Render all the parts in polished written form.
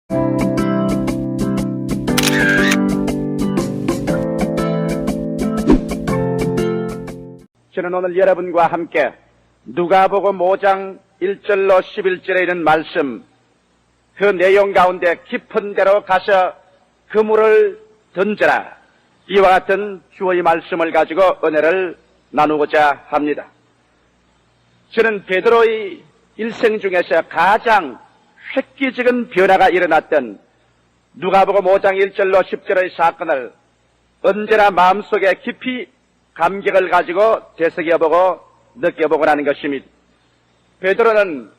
저는 오늘 여러분과 함께 누가복음 5장 1절로 11절에 있는 말씀, 그 내용 가운데 깊은 데로 가서 그물을 던져라, 이와 같은 주의 말씀을 가지고 은혜를 나누고자 합니다. 저는 베드로의 일생 중에서 가장 획기적인 변화가 일어났던 누가복음 5장 1절로 10절의 사건을 언제나 마음속에 깊이 감격을 가지고 되새겨보고 느껴보고 하는 것입니다. 베드로는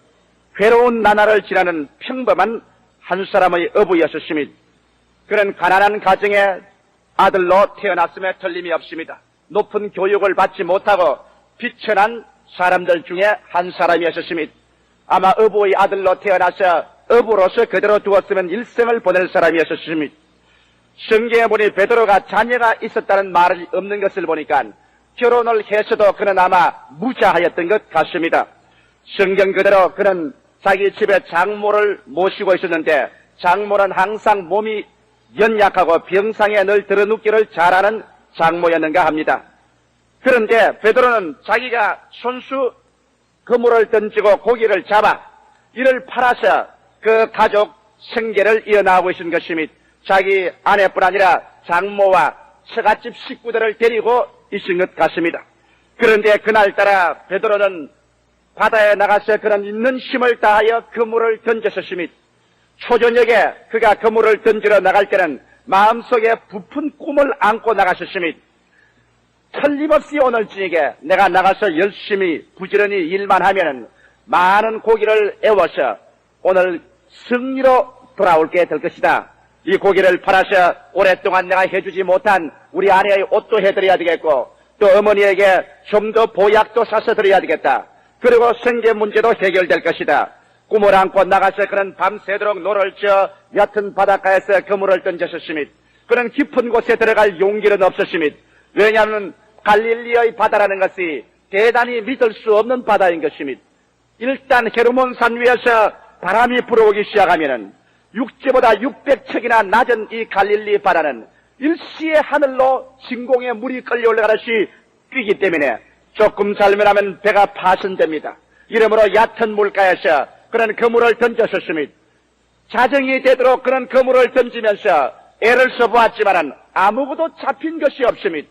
괴로운 나날을 지나는 평범한 한 사람의 어부였습니다. 그는 가난한 가정의 아들로 태어났음에 틀림이 없습니다. 높은 교육을 받지 못하고 비천한 사람들 중에 한 사람이었습니다. 아마 어부의 아들로 태어나서 어부로서 그대로 두었으면 일생을 보낼 사람이었습니다. 성경에 보니 베드로가 자녀가 있었다는 말이 없는 것을 보니까 결혼을 해서도 그는 아마 무자하였던 것 같습니다. 성경 그대로 그는 자기 집에 장모를 모시고 있었는데 장모는 항상 몸이 연약하고 병상에 늘 들어눕기를 잘하는 장모였는가 합니다. 그런데 베드로는 자기가 손수 그물을 던지고 고기를 잡아 이를 팔아서 그 가족 생계를 이어나가고 있는 것입니다. 자기 아내뿐 아니라 장모와 처갓집 식구들을 데리고 있은 것 같습니다. 그런데 그날따라 베드로는 바다에 나가서 그는 있는 힘을 다하여 그물을 던졌습니다. 초저녁에 그가 그물을 던지러 나갈 때는 마음속에 부푼 꿈을 안고 나가셨습니다. 틀림없이 오늘 저녁에 내가 나가서 열심히 부지런히 일만 하면은 많은 고기를 애워서 오늘 승리로 돌아올게 될 것이다. 이 고기를 팔아서 오랫동안 내가 해주지 못한 우리 아내의 옷도 해드려야 되겠고 또 어머니에게 좀 더 보약도 사서 드려야 되겠다. 그리고 생계 문제도 해결될 것이다. 꿈을 안고 나가서 그는 밤새도록 노를 저 얕은 바닷가에서 그물을 던졌습니다. 그는 깊은 곳에 들어갈 용기는 없었습니다. 왜냐하면 갈릴리의 바다라는 것이 대단히 믿을 수 없는 바다인 것입니다. 일단 헤르몬산 위에서 바람이 불어오기 시작하면은 육지보다 600척이나 낮은 이 갈릴리 바다는 일시에 하늘로 진공의 물이 끌려 올라가듯이 뛰기 때문에 조금 잘못하면 배가 파손됩니다. 이러므로 얕은 물가에서 그는 그물을 던졌습니다. 자정이 되도록 그는 그물을 던지면서 애를 써보았지만 아무것도 잡힌 것이 없습니다.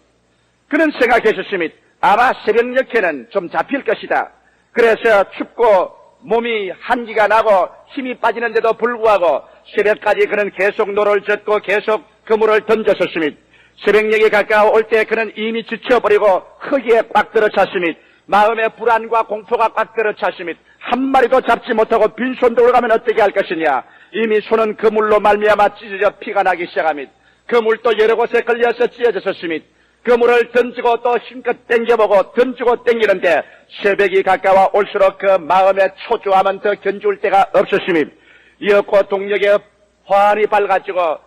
그는 생각했습니다. 아마 새벽녘에는 좀 잡힐 것이다. 그래서 춥고 몸이 한기가 나고 힘이 빠지는데도 불구하고 새벽까지 그는 계속 노를 젓고 계속 그물을 던졌습니다. 새벽녘이 가까워올 때 그는 이미 지쳐버리고 흙에 꽉 들어찼습니다. 마음의 불안과 공포가 꽉 들어찼습니다. 한 마리도 잡지 못하고 빈손 들고 가면 어떻게 할 것이냐. 이미 손은 그물로 말미암아 찢어져 피가 나기 시작합니다. 그물도 여러 곳에 걸려서 찢어졌습니다. 그물을 던지고 또 힘껏 당겨보고 던지고 당기는데 새벽이 가까워 올수록 그 마음의 초조함은 더 견줄 데가 없었습니다. 이었고 동력에 환히 밝아지고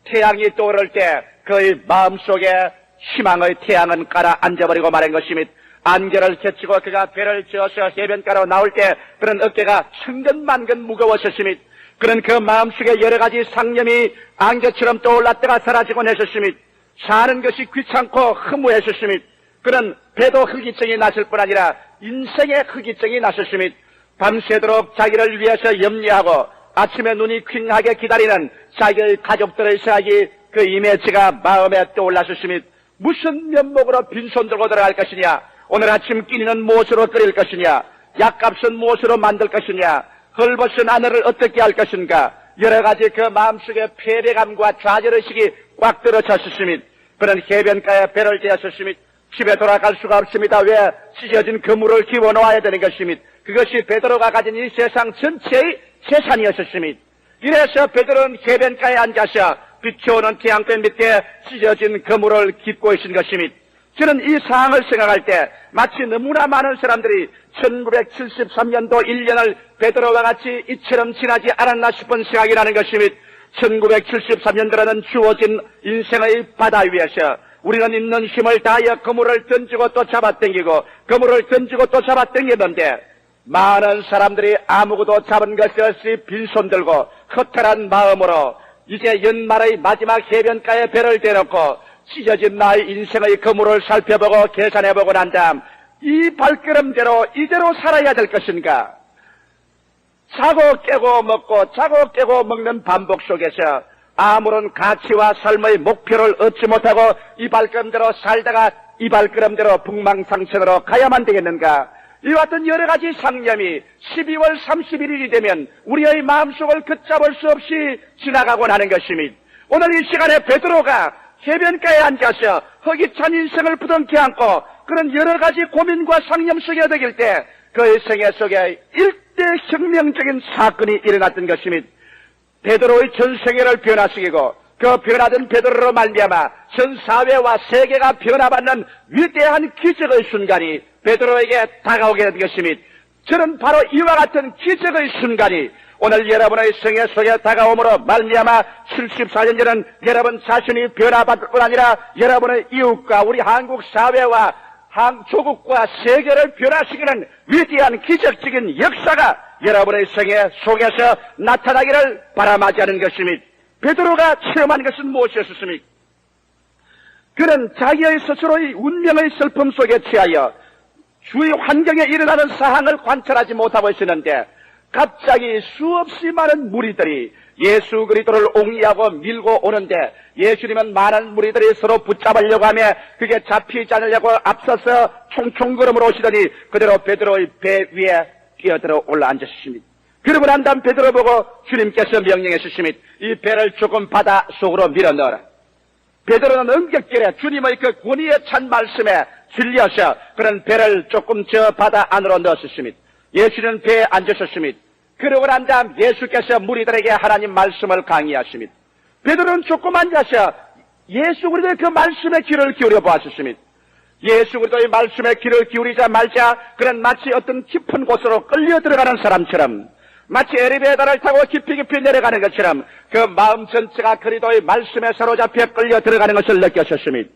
태양이 떠오를 때 그의 마음속에 희망의 태양은 가라앉아버리고 말한 것입니다. 안개를 겹치고 그가 배를 저어서 해변가로 나올 때 그런 어깨가 천근만근 무거웠습니다. 그는 그 마음속에 여러 가지 상념이 안개처럼 떠올랐다가 사라지곤 했었습니다. 사는 것이 귀찮고 허무했었습니다. 그는 배도 허기증이 났을 뿐 아니라 인생의 허기증이 났었습니다. 밤새도록 자기를 위해서 염려하고 아침에 눈이 퀭하게 기다리는 자기의 가족들의 생각이 그 이미지가 마음에 떠올랐었습니다. 무슨 면목으로 빈손 들고 들어갈 것이냐, 오늘 아침 끼니는 무엇으로 끓일 것이냐, 약값은 무엇으로 만들 것이냐, 헐벗은 아내를 어떻게 할 것인가, 여러 가지 그 마음속에 패배감과 좌절의식이 꽉 들어찼습니다. 그는 해변가에 배를 대었습니다. 집에 돌아갈 수가 없습니다. 왜? 찢어진 그물을 기워놓아야 되는 것입니다. 그것이 베드로가 가진 이 세상 전체의 재산이었습니다. 이래서 베드로는 해변가에 앉아서 비춰오는 태양볕 밑에 찢어진 그물을 깃고 있는 것입니다. 저는 이 상황을 생각할 때 마치 너무나 많은 사람들이 1973년도 1년을 베드로와 같이 이처럼 지나지 않았나 싶은 생각이 나는 것입니다. 1973년도라는 주어진 인생의 바다 위에서 우리는 있는 힘을 다하여 그물을 던지고 또 잡아당기고 그물을 던지고 또 잡아당기는데 많은 사람들이 아무것도 잡은 것이 없이 빈손 들고 허탈한 마음으로 이제 연말의 마지막 해변가에 배를 대놓고 찢어진 나의 인생의 그물을 살펴보고 계산해보고 난 다음 이 발걸음대로 이대로 살아야 될 것인가? 자고 깨고 먹고 자고 깨고 먹는 반복 속에서 아무런 가치와 삶의 목표를 얻지 못하고 이 발걸음대로 살다가 이 발걸음대로 북망상천으로 가야만 되겠는가? 이와 같은 여러 가지 상념이 12월 31일이 되면 우리의 마음속을 걷잡을 수 없이 지나가고 나는 것입니다. 오늘 이 시간에 베드로가 해변가에 앉아서 허기찬 인생을 부둥켜 안고 그런 여러 가지 고민과 상념 속에 어덕일 때 그의 생애 속에 일대 혁명적인 사건이 일어났던 것입니다. 베드로의 전 생애를 변화시키고 그 변화된 베드로로 말미암아 전 사회와 세계가 변화받는 위대한 기적의 순간이 베드로에게 다가오게 된 것입니다. 저는 바로 이와 같은 기적의 순간이 오늘 여러분의 생애 속에 다가옴으로 말미암아 74년 전은 여러분 자신이 변화받을 뿐 아니라 여러분의 이웃과 우리 한국 사회와 조국과 세계를 변화시키는 위대한 기적적인 역사가 여러분의 생애 속에서 나타나기를 바라마지하는 것입니다. 베드로가 체험한 것은 무엇이었습니까? 그는 자기의 스스로의 운명의 슬픔 속에 취하여 주위 환경에 일어나는 사항을 관찰하지 못하고 있었는데 갑자기 수없이 많은 무리들이 예수 그리스도를 옹이하고 밀고 오는데 예수님은 많은 무리들이 서로 붙잡으려고 하며 그게 잡히지 않으려고 앞서서 총총걸음으로 오시더니 그대로 베드로의 배 위에 뛰어들어 올라앉으십니다. 그러고 난 다음 베드로 보고 주님께서 명령해 주십니다. 이 배를 조금 바다 속으로 밀어 넣어라. 베드로는 엄격결에 주님의 그 권위에 찬 말씀에 질려서 그런 배를 조금 저 바다 안으로 넣으셨습니다. 예수는 배에 앉으셨습니다. 그러고 난 다음 예수께서 무리들에게 하나님 말씀을 강의하십니다. 베드로는 조금 앉아서 예수 그리스도의 그 말씀에 귀를 기울여 보았습니다. 예수 그리스도의 말씀에 귀를 기울이자 말자 그는 마치 어떤 깊은 곳으로 끌려 들어가는 사람처럼 마치 엘리베이터를 타고 깊이 내려가는 것처럼 그 마음 전체가 그리스도의 말씀에 사로잡혀 끌려 들어가는 것을 느꼈습니다.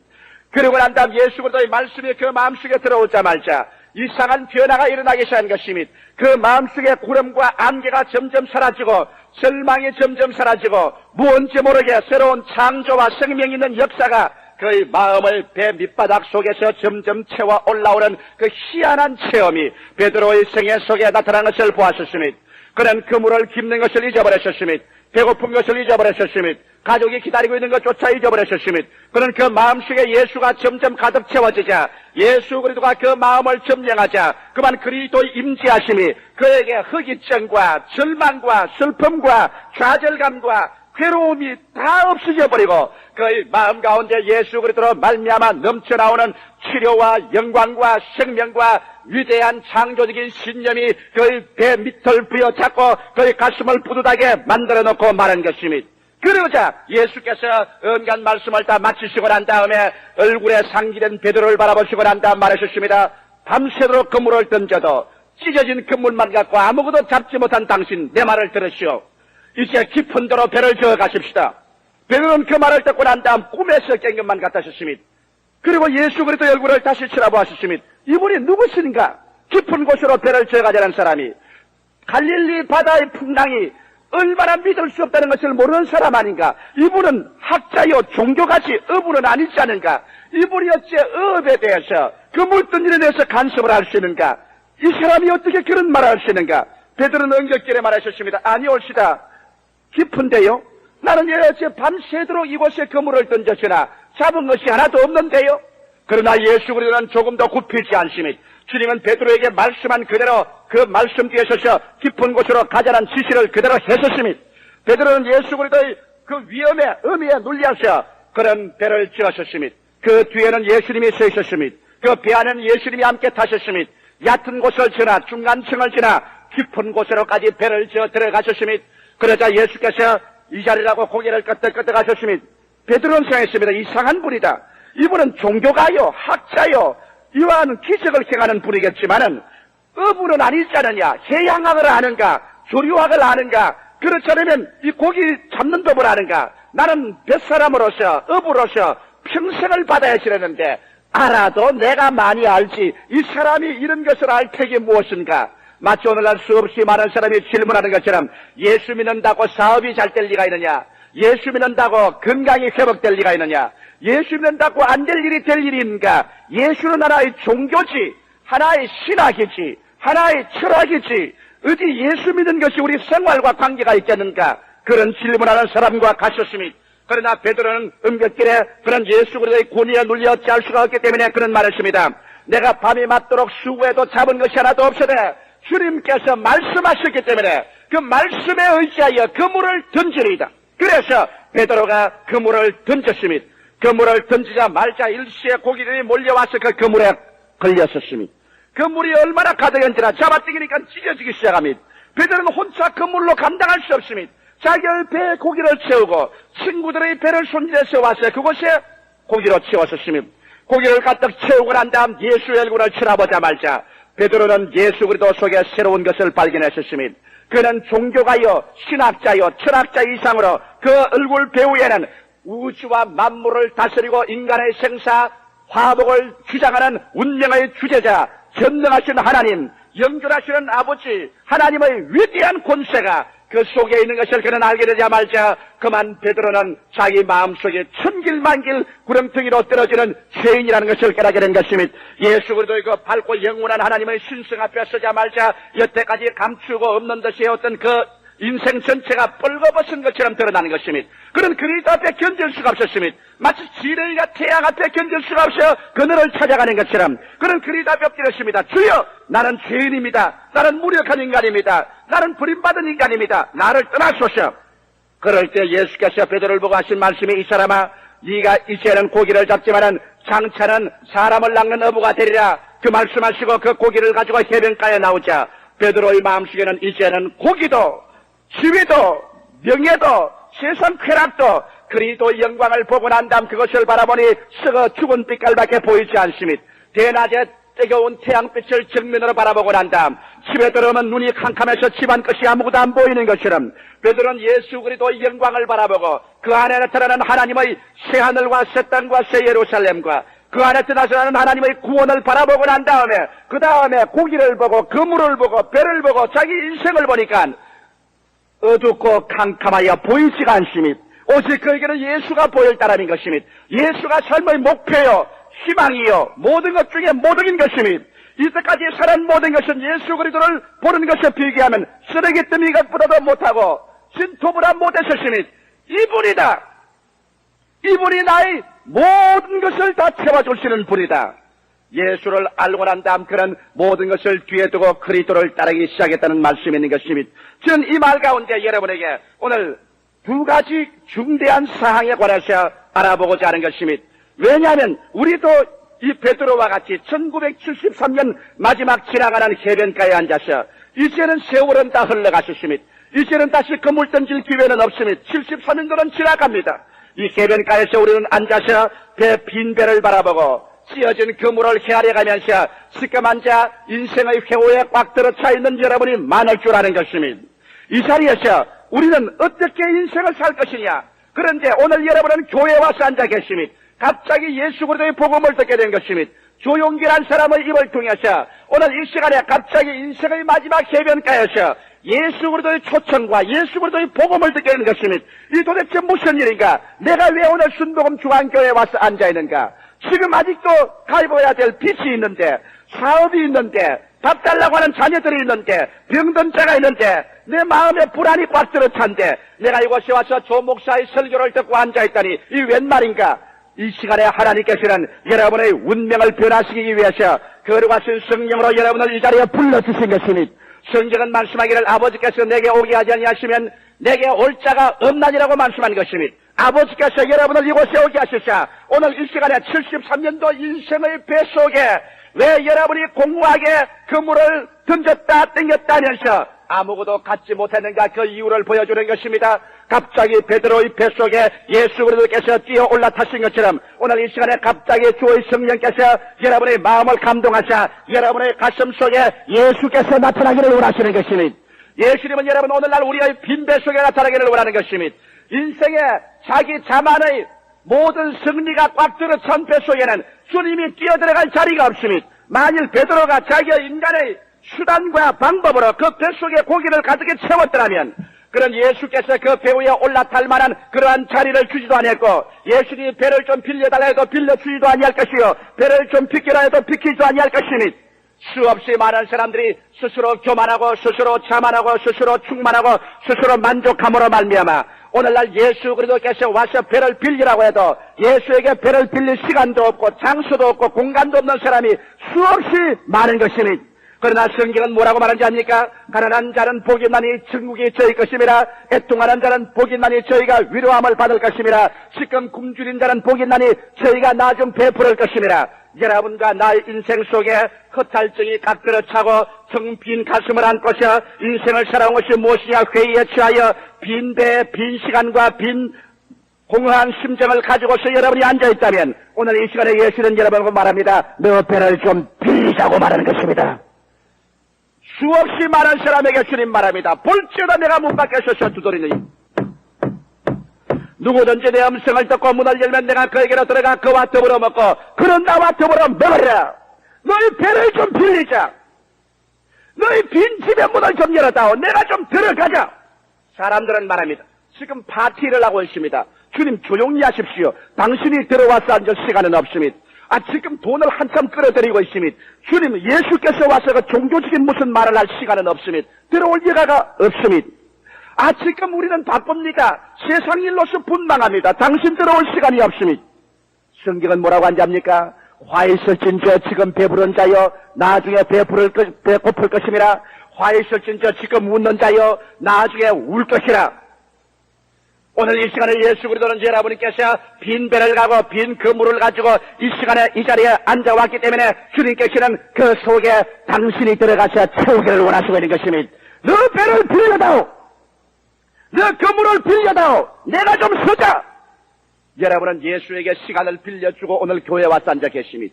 그리고 난 다음 예수 그리스도의 말씀이 그 마음속에 들어오자마자 이상한 변화가 일어나기 시작한 것입니다. 그 마음속에 구름과 안개가 점점 사라지고 절망이 점점 사라지고 무언지 모르게 새로운 창조와 생명이 있는 역사가 그의 마음을 배 밑바닥 속에서 점점 채워 올라오는 그 희한한 체험이 베드로의 생애 속에 나타난 것을 보았습니다. 그는 그물을 깁는 것을 잊어버렸습니다. 배고픈 것을 잊어버렸습니다. 가족이 기다리고 있는 것조차 잊어버렸습니다. 그는 그 마음속에 예수가 점점 가득 채워지자 예수 그리스도가 그 마음을 점령하자 그만 그리스도의 임재하심이 그에게 허기증과 절망과 슬픔과 좌절감과 괴로움이 다 없어져 버리고 그의 마음 가운데 예수 그리스도로 말미암아 넘쳐나오는 치료와 영광과 생명과 위대한 창조적인 신념이 그의 배 밑을 부여잡고 그의 가슴을 뿌듯하게 만들어 놓고 말한 것입니다. 그러자 예수께서 온갖 말씀을 다 마치시고 난 다음에 얼굴에 상기된 베드로를 바라보시고 난 다음 말하셨습니다. 밤새도록 그물을 던져도 찢어진 그물만 갖고 아무것도 잡지 못한 당신 내 말을 들으시오. 이제 깊은 데로 배를 저어 가십시다. 베드로는 그 말을 듣고 난 다음 꿈에서 깬 것만 같았습니다. 그리고 예수 그리스도의 얼굴을 다시 쳐다보았습니다. 이분이 누구신가? 깊은 곳으로 배를 저어 가자는 사람이 갈릴리 바다의 풍랑이 얼마나 믿을 수 없다는 것을 모르는 사람 아닌가? 이분은 학자요 종교가치 어부는 아니지 않은가? 이분이 어째 어업에 대해서 그 물든 일에 대해서 간섭을 할 수 있는가? 이 사람이 어떻게 그런 말을 할 수 있는가? 베드로는 응격길에 말하셨습니다. 아니올시다. 깊은데요? 나는 어째 밤새도록 이곳에 그물을 던졌으나 잡은 것이 하나도 없는데요? 그러나 예수 그리스도는 조금 더 굽히지 않습니다. 주님은 베드로에게 말씀한 그대로 그 말씀 뒤에 서서 깊은 곳으로 가자는 지시를 그대로 했었습니다. 베드로는 예수 그리스도의 그 위험에 의미에 눌려서 그런 배를 지었습니다. 그 뒤에는 예수님이 서 있었습니다. 그 배 안에는 예수님이 함께 타셨습니다. 얕은 곳을 지나 중간층을 지나 깊은 곳으로까지 배를 지어 들어가셨습니다. 그러자 예수께서 이 자리라고 고개를 끄덕끄덕 하셨습니다. 베드로는 생각했습니다. 이상한 분이다. 이분은 종교가요, 학자요, 이와는 기적을 행하는 분이겠지만은 어부는 아니지 않느냐? 해양학을 아는가? 조류학을 아는가? 그렇지 않으면 이 고기 잡는 법을 아는가? 나는 뱃사람으로서 어부로서 평생을 받아야 지냈는데 알아도 내가 많이 알지 이 사람이 이런 것을 알 택이 무엇인가? 마치 오늘날 수없이 많은 사람이 질문하는 것처럼 예수 믿는다고 사업이 잘 될 리가 있느냐? 예수 믿는다고 건강이 회복될 리가 있느냐? 예수 믿는다고 안 될 일이 될 일인가? 예수는 하나의 종교지, 하나의 신학이지, 하나의 철학이지, 어디 예수 믿는 것이 우리 생활과 관계가 있겠는가? 그런 질문하는 사람과 같았습니다. 그러나 베드로는 은벽길에 그런 예수 그리스도의 권위에 눌려 어찌할 수가 없기 때문에 그런 말을 했습니다. 내가 밤이 맞도록 수고해도 잡은 것이 하나도 없으되 주님께서 말씀하셨기 때문에 그 말씀에 의지하여 그물을 던지리이다. 그래서 베드로가 그물을 던졌습니다. 그물을 던지자 말자 일시에 고기들이 몰려와서 그 그물에 걸렸었습니다. 그물이 얼마나 가득한지라 잡아당기니까 찢어지기 시작합니다. 베드로는 혼자 그물로 감당할 수 없습니다. 자기의 배에 고기를 채우고 친구들의 배를 손질해서 와서 그곳에 고기로 채웠었습니다. 고기를 가득 채우고 난 다음 예수의 얼굴을 쳐다보자마자 베드로는 예수 그리스도 속에 새로운 것을 발견했었습니다. 그는 종교가요, 신학자요, 철학자 이상으로 그 얼굴 배후에는 우주와 만물을 다스리고 인간의 생사, 화복을 주장하는 운명의 주제자, 전능하신 하나님, 영존하시는 아버지, 하나님의 위대한 권세가 그 속에 있는 것을 그는 알게 되자마자 그만 베드로는 자기 마음속에 천길만길 구렁텅이로 떨어지는 죄인이라는 것을 깨닫게 된 것입니다. 예수 그리스도의 그 밝고 영원한 하나님의 신성 앞에 서자마자 여태까지 감추고 없는 듯이 어떤 그 인생 전체가 뻘거벗은 것처럼 드러나는 것입니다. 그는 그리스도 앞에 견딜 수가 없었습니다. 마치 지뢰가 태양 앞에 견딜 수가 없어 그늘을 찾아가는 것처럼 그는 그리스도 앞에 엎드렸습니다. 주여, 나는 죄인입니다. 나는 무력한 인간입니다. 나는 버림받은 인간입니다. 나를 떠나소서. 그럴 때 예수께서 베드로를 보고 하신 말씀이 이 사람아, 네가 이제는 고기를 잡지만은 장차는 사람을 낚는 어부가 되리라. 그 말씀하시고 그 고기를 가지고 해변가에 나오자 베드로의 마음속에는 이제는 고기도 지위도 명예도 세상 쾌락도 그리스도의 영광을 보고 난 다음 그것을 바라보니 썩어 죽은 빛깔밖에 보이지 않습니다. 대낮에 뜨거운 태양빛을 정면으로 바라보고 난 다음 집에 들어오면 눈이 캄캄해서 집안 것이 아무것도 안 보이는 것처럼 베드로는 예수 그리스도의 영광을 바라보고 그 안에 나타나는 하나님의 새하늘과 새 땅과 새 예루살렘과 그 안에 나타나는 하나님의 구원을 바라보고 난 다음에 그 다음에 고기를 보고 그물을 보고 배를 보고 자기 인생을 보니까 어둡고 캄캄하여 보이지가 않습니다. 오직 그에게는 예수가 보일 따름인 것입니다. 예수가 삶의 목표요, 희망이요, 모든 것 중에 모든인 것입니다. 이때까지 살은 모든 것은 예수 그리스도를 보는 것에 비교하면 쓰레기 더미 것보다도 못하고 진토보다 못했었습니다. 이분이다. 이분이 나의 모든 것을 다 채워줄 수 있는 분이다. 예수를 알고 난 다음 그는 모든 것을 뒤에 두고 그리스도를 따르기 시작했다는 말씀이 있는 것입니다. 저는 이 말 가운데 여러분에게 오늘 두 가지 중대한 사항에 관해서 알아보고자 하는 것입니다. 왜냐하면 우리도 이 베드로와 같이 1973년 마지막 지나가는 해변가에 앉아서 이제는 세월은 다 흘러갔습니다. 이제는 다시 그물 던질 기회는 없습니다. 73년도는 지나갑니다. 이 해변가에서 우리는 앉아서 빈 배를 바라보고 찢어진 그물을 헤아려가면서 시커먼 자 인생의 회오에 꽉 들어차 있는 여러분이 많을 줄 아는 것입니다. 이 자리에서 우리는 어떻게 인생을 살 것이냐? 그런데 오늘 여러분은 교회에 와서 앉아 계십니다. 갑자기 예수 그리스도의 복음을 듣게 된 것입니다. 조용기란 사람의 입을 통해서 오늘 이 시간에 갑자기 인생의 마지막 해변가에서 예수 그리스도의 초청과 예수 그리스도의 복음을 듣게 된 것입니다. 이 도대체 무슨 일인가? 내가 왜 오늘 순복음 중앙교회에 와서 앉아 있는가? 지금 아직도 가입해야 될 빚이 있는데, 사업이 있는데, 밥 달라고 하는 자녀들이 있는데, 병든 자가 있는데, 내 마음에 불안이 꽉 들어찬데, 내가 이곳에 와서 조 목사의 설교를 듣고 앉아있다니, 이 웬 말인가? 이 시간에 하나님께서는 여러분의 운명을 변화시키기 위해서 거룩하신 성령으로 여러분을 이 자리에 불러주신 것입니다. 성경은 말씀하기를 아버지께서 내게 오게 하지 아니하시면 내게 올 자가 없나니라고 말씀한 것입니다. 아버지께서 여러분을 이곳에 오게 하시자 오늘 이 시간에 73년도 인생의 배 속에 왜 여러분이 공허하게 그물을 던졌다 땡겼다 하면서 아무것도 갖지 못했는가 그 이유를 보여주는 것입니다. 갑자기 베드로의 뱃속에 예수 그리스도께서 뛰어 올라타신 것처럼 오늘 이 시간에 갑자기 주의 성령께서 여러분의 마음을 감동하사 여러분의 가슴 속에 예수께서 나타나기를 원하시는 것입니다. 예수님은 여러분 오늘날 우리의 빈 뱃속에 나타나기를 원하는 것입니다. 인생의 자기 자만의 모든 승리가 꽉 들어찬 뱃속에는 주님이 뛰어들어갈 자리가 없습니다. 만일 베드로가 자기의 인간의 수단과 방법으로 그 뱃속에 고기를 가득히 채웠더라면 그런 예수께서 그 배 위에 올라탈 만한 그러한 자리를 주지도 아니했고 예수님이 배를 좀 빌려달라 해도 빌려주지도 아니할 것이요 배를 좀 비키라 해도 비키지도 아니할 것이니 수없이 많은 사람들이 스스로 교만하고 스스로 자만하고 스스로 충만하고 스스로 만족함으로 말미암아 오늘날 예수 그리스도께서 와서 배를 빌리라고 해도 예수에게 배를 빌릴 시간도 없고 장소도 없고 공간도 없는 사람이 수없이 많은 것이니 그러나 성경은 뭐라고 말하는지 압니까? 가난한 자는 복이 있나니 천국이 저희 것임이라 애통하는 자는 복이 있나니 저희가 위로함을 받을 것임이라 지금 굶주린 자는 복이 있나니 저희가 나중 베풀을 것임이라 여러분과 나의 인생 속에 허탈증이 깍들어 차고 텅 빈 가슴을 안고서 인생을 살아온 것이 무엇이냐 회의에 취하여 빈 배, 빈 시간과 빈 공허한 심정을 가지고서 여러분이 앉아있다면 오늘 이 시간에 예수는 여러분과 말합니다. 너 배를 좀 빌리자고 말하는 것입니다. 수없이 많은 사람에게 주님 말합니다. 볼지어다 내가 문 밖에 서서 두드리니 누구든지 내 음성을 듣고 문을 열면 내가 그에게로 들어가 그와 더불어 먹고 그는 나와 더불어 먹으라. 너희 배를 좀 빌리자. 너희 빈 집에 문을 좀 열어다오. 내가 좀 들어가자. 사람들은 말합니다. 지금 파티를 하고 있습니다. 주님 조용히 하십시오. 당신이 들어와서 앉을 시간은 없습니다. 지금 돈을 한참 끌어들이고 있습니다. 주님 예수께서 와서 그 종교적인 무슨 말을 할 시간은 없습니다. 들어올 여가가 없습니다. 지금 우리는 바쁩니다. 세상 일로서 분망합니다. 당신 들어올 시간이 없습니다. 성경은 뭐라고 한답니까? 화 있을진저 지금 배부른 자여 나중에 배고플 것임이라. 화 있을진저 지금 웃는 자여 나중에 울 것이라. 오늘 이 시간에 예수 그리스도는 여러분께서 빈 배를 가고 빈 그물을 가지고 이 시간에 이 자리에 앉아왔기 때문에 주님께서는 그 속에 당신이 들어가서 채우기를 원하시고 있는 것입니다. 너 배를 빌려다오. 너 그물을 빌려다오. 내가 좀 서자. 여러분은 예수에게 시간을 빌려주고 오늘 교회에 와서 앉아 계십니다.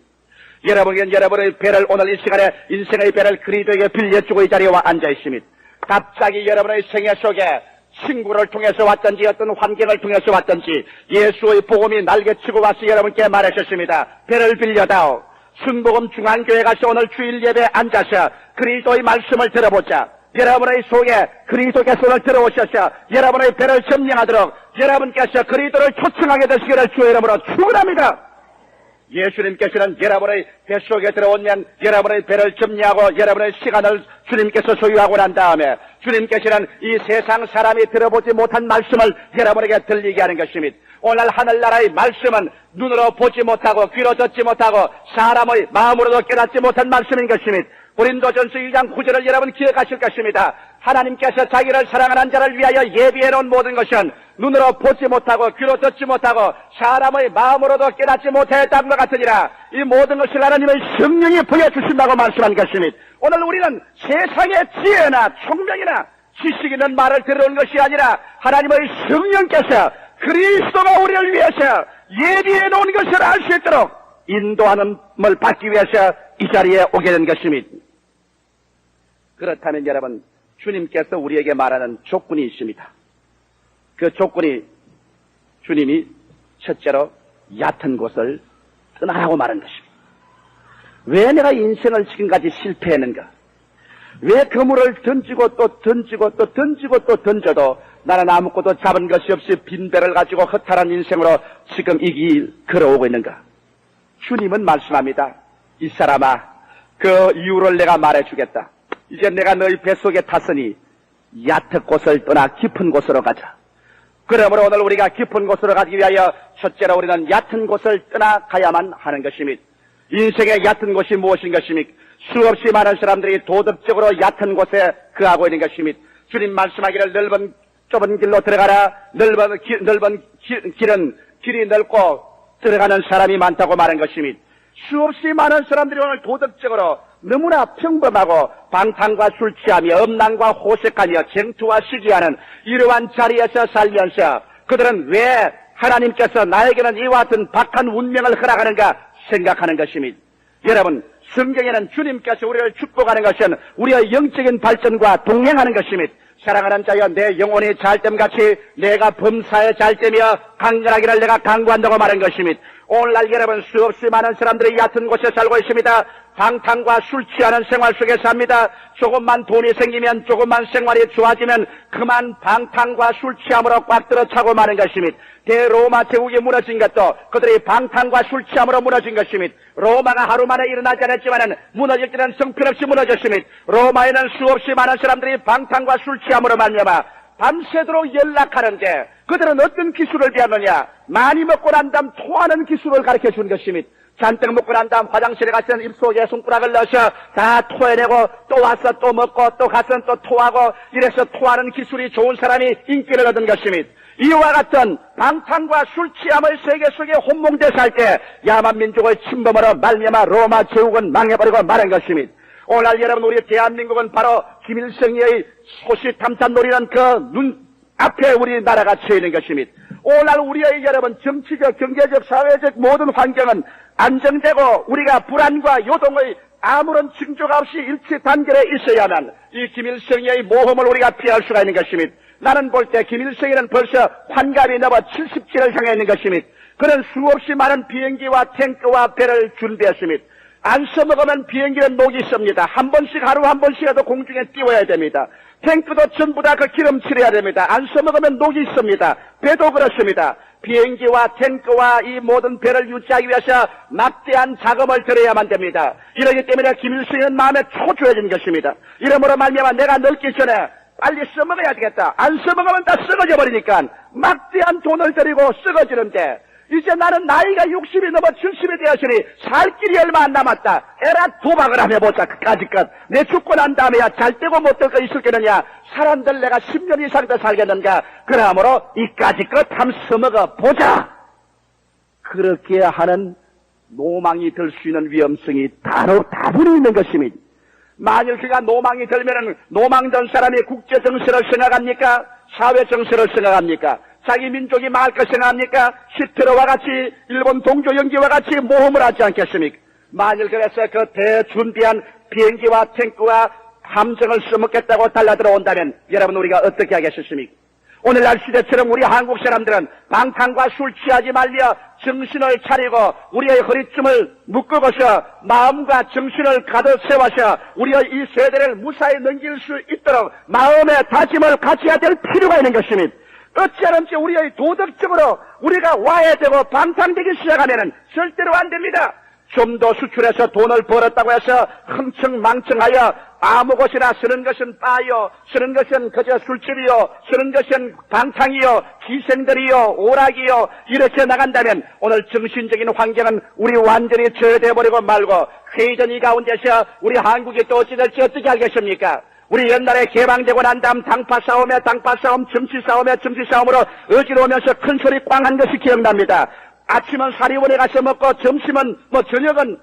여러분은 여러분의 배를 오늘 이 시간에 인생의 배를 그리스도에게 빌려주고 이 자리에 와 앉아 있습니다. 갑자기 여러분의 생애 속에 친구를 통해서 왔든지 어떤 환경을 통해서 왔든지 예수의 복음이 날개치고 와서 여러분께 말하셨습니다. 배를 빌려다오. 순복음 중앙교회 가서 오늘 주일 예배에 앉아서 그리스도의 말씀을 들어보자. 여러분의 속에 그리스도께서 오늘 들어오셔서 여러분의 배를 점령하도록 여러분께서 그리스도를 초청하게 되시기를 주의 이름으로 축원합니다. 예수님께서는 여러분의 뱃속에 들어오면 여러분의 배를 점령하고 여러분의 시간을 주님께서 소유하고 난 다음에 주님께서는 이 세상 사람이 들어보지 못한 말씀을 여러분에게 들리게 하는 것입니다. 오늘 하늘나라의 말씀은 눈으로 보지 못하고 귀로 듣지 못하고 사람의 마음으로도 깨닫지 못한 말씀인 것입니다. 고린도전서 1장 9절을 여러분 기억하실 것입니다. 하나님께서 자기를 사랑하는 자를 위하여 예비해 놓은 모든 것은 눈으로 보지 못하고 귀로 듣지 못하고 사람의 마음으로도 깨닫지 못했다는 것 같으니라. 이 모든 것을 하나님의 성령이 보여주신다고 말씀한 것입니다. 오늘 우리는 세상의 지혜나 총명이나 지식 있는 말을 들어온 것이 아니라 하나님의 성령께서 그리스도가 우리를 위해서 예비해 놓은 것을 알 수 있도록 인도하는을 받기 위해서 이 자리에 오게 된 것입니다. 그렇다면 여러분, 주님께서 우리에게 말하는 조건이 있습니다. 그 조건이 주님이 첫째로 얕은 곳을 떠나라고 말한 것입니다. 왜 내가 인생을 지금까지 실패했는가? 왜 그물을 던지고 또 던지고 또 던지고 또 던져도 나는 아무것도 잡은 것이 없이 빈배를 가지고 허탈한 인생으로 지금 이 길 걸어오고 있는가? 주님은 말씀합니다. 이 사람아, 그 이유를 내가 말해주겠다. 이제 내가 너희 뱃속에 탔으니 얕은 곳을 떠나 깊은 곳으로 가자. 그러므로 오늘 우리가 깊은 곳으로 가기 위하여 첫째로 우리는 얕은 곳을 떠나가야만 하는 것입니다. 인생의 얕은 곳이 무엇인 것입니까? 수없이 많은 사람들이 도덕적으로 얕은 곳에 거하고 있는 것입니다. 주님 말씀하기를 좁은 길로 들어가라. 길이 넓고 들어가는 사람이 많다고 말한 것입니다. 수없이 많은 사람들이 오늘 도덕적으로 너무나 평범하고 방탕과 술 취하며 음란과 호색하며 쟁투와 시기하는 이러한 자리에서 살면서 그들은 왜 하나님께서 나에게는 이와 같은 박한 운명을 허락하는가 생각하는 것입니다. 여러분, 성경에는 주님께서 우리를 축복하는 것은 우리의 영적인 발전과 동행하는 것입니다. 사랑하는 자여, 내 영혼이 잘됨같이 내가 범사에 잘되며 강건하기를 내가 강구한다고 말한 것입니다. 오늘날 여러분 수없이 많은 사람들이 얕은 곳에 살고 있습니다. 방탕과 술 취하는 생활 속에 삽니다. 조금만 돈이 생기면, 조금만 생활이 좋아지면 그만 방탕과 술 취함으로 꽉 들어차고 마는 것입니다. 대로마 제국이 무너진 것도 그들이 방탕과 술 취함으로 무너진 것입니다. 로마가 하루 만에 일어나지 않았지만은 무너질 때는 성편없이 무너졌습니다. 로마에는 수없이 많은 사람들이 방탕과 술 취함으로 말미암아 밤새도록 연락하는데 그들은 어떤 기술을 배웠느냐? 많이 먹고 난 다음 토하는 기술을 가르쳐 준 것입니다. 잔뜩 먹고 난 다음 화장실에 가서는 입속에 손가락을 넣어서 다 토해내고 또 와서 또 먹고 또 가서는 또 토하고 이래서 토하는 기술이 좋은 사람이 인기를 얻은 것입니다. 이와 같은 방탕과 술 취함의 세계 속에 혼몽돼 살 때 야만 민족의 침범으로 말미암아 로마 제국은 망해버리고 마는 것입니다. 오늘날 여러분 우리 대한민국은 바로 김일성의 소시탐탐 노리는 그 눈앞에 우리나라가 처해 있는 것입니다. 오늘날 우리의 여러분 정치적, 경제적, 사회적 모든 환경은 안정되고 우리가 불안과 요동의 아무런 징조가 없이 일치 단결에 있어야만 이 김일성의 모험을 우리가 피할 수가 있는 것입니다. 나는 볼 때 김일성이는 벌써 환갑이 넘어 70기를 향해 있는 것입니다. 그는 수없이 많은 비행기와 탱크와 배를 준비했습니다. 안 써먹으면 비행기는 녹이 있습니다. 한 번씩 하루 한 번씩이라도 공중에 띄워야 됩니다. 탱크도 전부 다 그 기름칠해야 됩니다. 안 써먹으면 녹이 있습니다. 배도 그렇습니다. 비행기와 탱크와 이 모든 배를 유지하기 위해서 막대한 자금을 들여야만 됩니다. 이러기 때문에 김일성은 마음에 초조해진 것입니다. 이러므로 말미암아 내가 늙기 전에 빨리 써먹어야 되겠다. 안 써먹으면 다 썩어져 버리니까 막대한 돈을 들이고 썩어지는데 이제 나는 나이가 60이 넘어 70이 되었으니 살 길이 얼마 안 남았다. 에라 도박을 한번 해보자. 그까짓것. 내 죽고 난 다음에야 잘 되고 못 될 거 있을겠느냐. 사람들 내가 10년 이상 더 살겠는가. 그러므로 이까짓것 한번 써먹어 보자. 그렇게 하는 노망이 들 수 있는 위험성이 다분히 있는 것입니다. 만일 그가 노망이 들면은 노망된 사람이 국제 정세를 생각합니까? 사회 정세를 생각합니까? 자기 민족이 망할 것 생각합니까? 히틀러와 같이 일본 동조 연기와 같이 모험을 하지 않겠습니까? 만일 그래서 그 대준비한 비행기와 탱크와 함정을 써먹겠다고 달라들어 온다면 여러분 우리가 어떻게 하겠습니까? 오늘날 시대처럼 우리 한국 사람들은 방탕과 술 취하지 말려 정신을 차리고 우리의 허리춤을 묶어서 마음과 정신을 가득 세워서 우리의 이 세대를 무사히 넘길 수 있도록 마음의 다짐을 가져야 될 필요가 있는 것입니다. 어찌하든지 우리의 도덕적으로 우리가 와야 되고 방탕되기 시작하면은 절대로 안 됩니다. 좀 더 수출해서 돈을 벌었다고 해서 흥청망청하여 아무 곳이나 쓰는 것은 빠요, 쓰는 것은 그저 술집이요, 쓰는 것은 방탕이요, 기생들이요, 오락이요, 이렇게 나간다면 오늘 정신적인 환경은 우리 완전히 저해되어버리고 말고 회전이 가운데서 우리 한국이 또 어찌 될지 어떻게 알겠습니까? 우리 옛날에 개방되고 난 다음 당파 싸움에 당파 싸움, 정치 싸움에 정치 싸움으로 어지러우면서 큰 소리 꽝 한 것이 기억납니다. 아침은 사리원에 가서 먹고 점심은 저녁은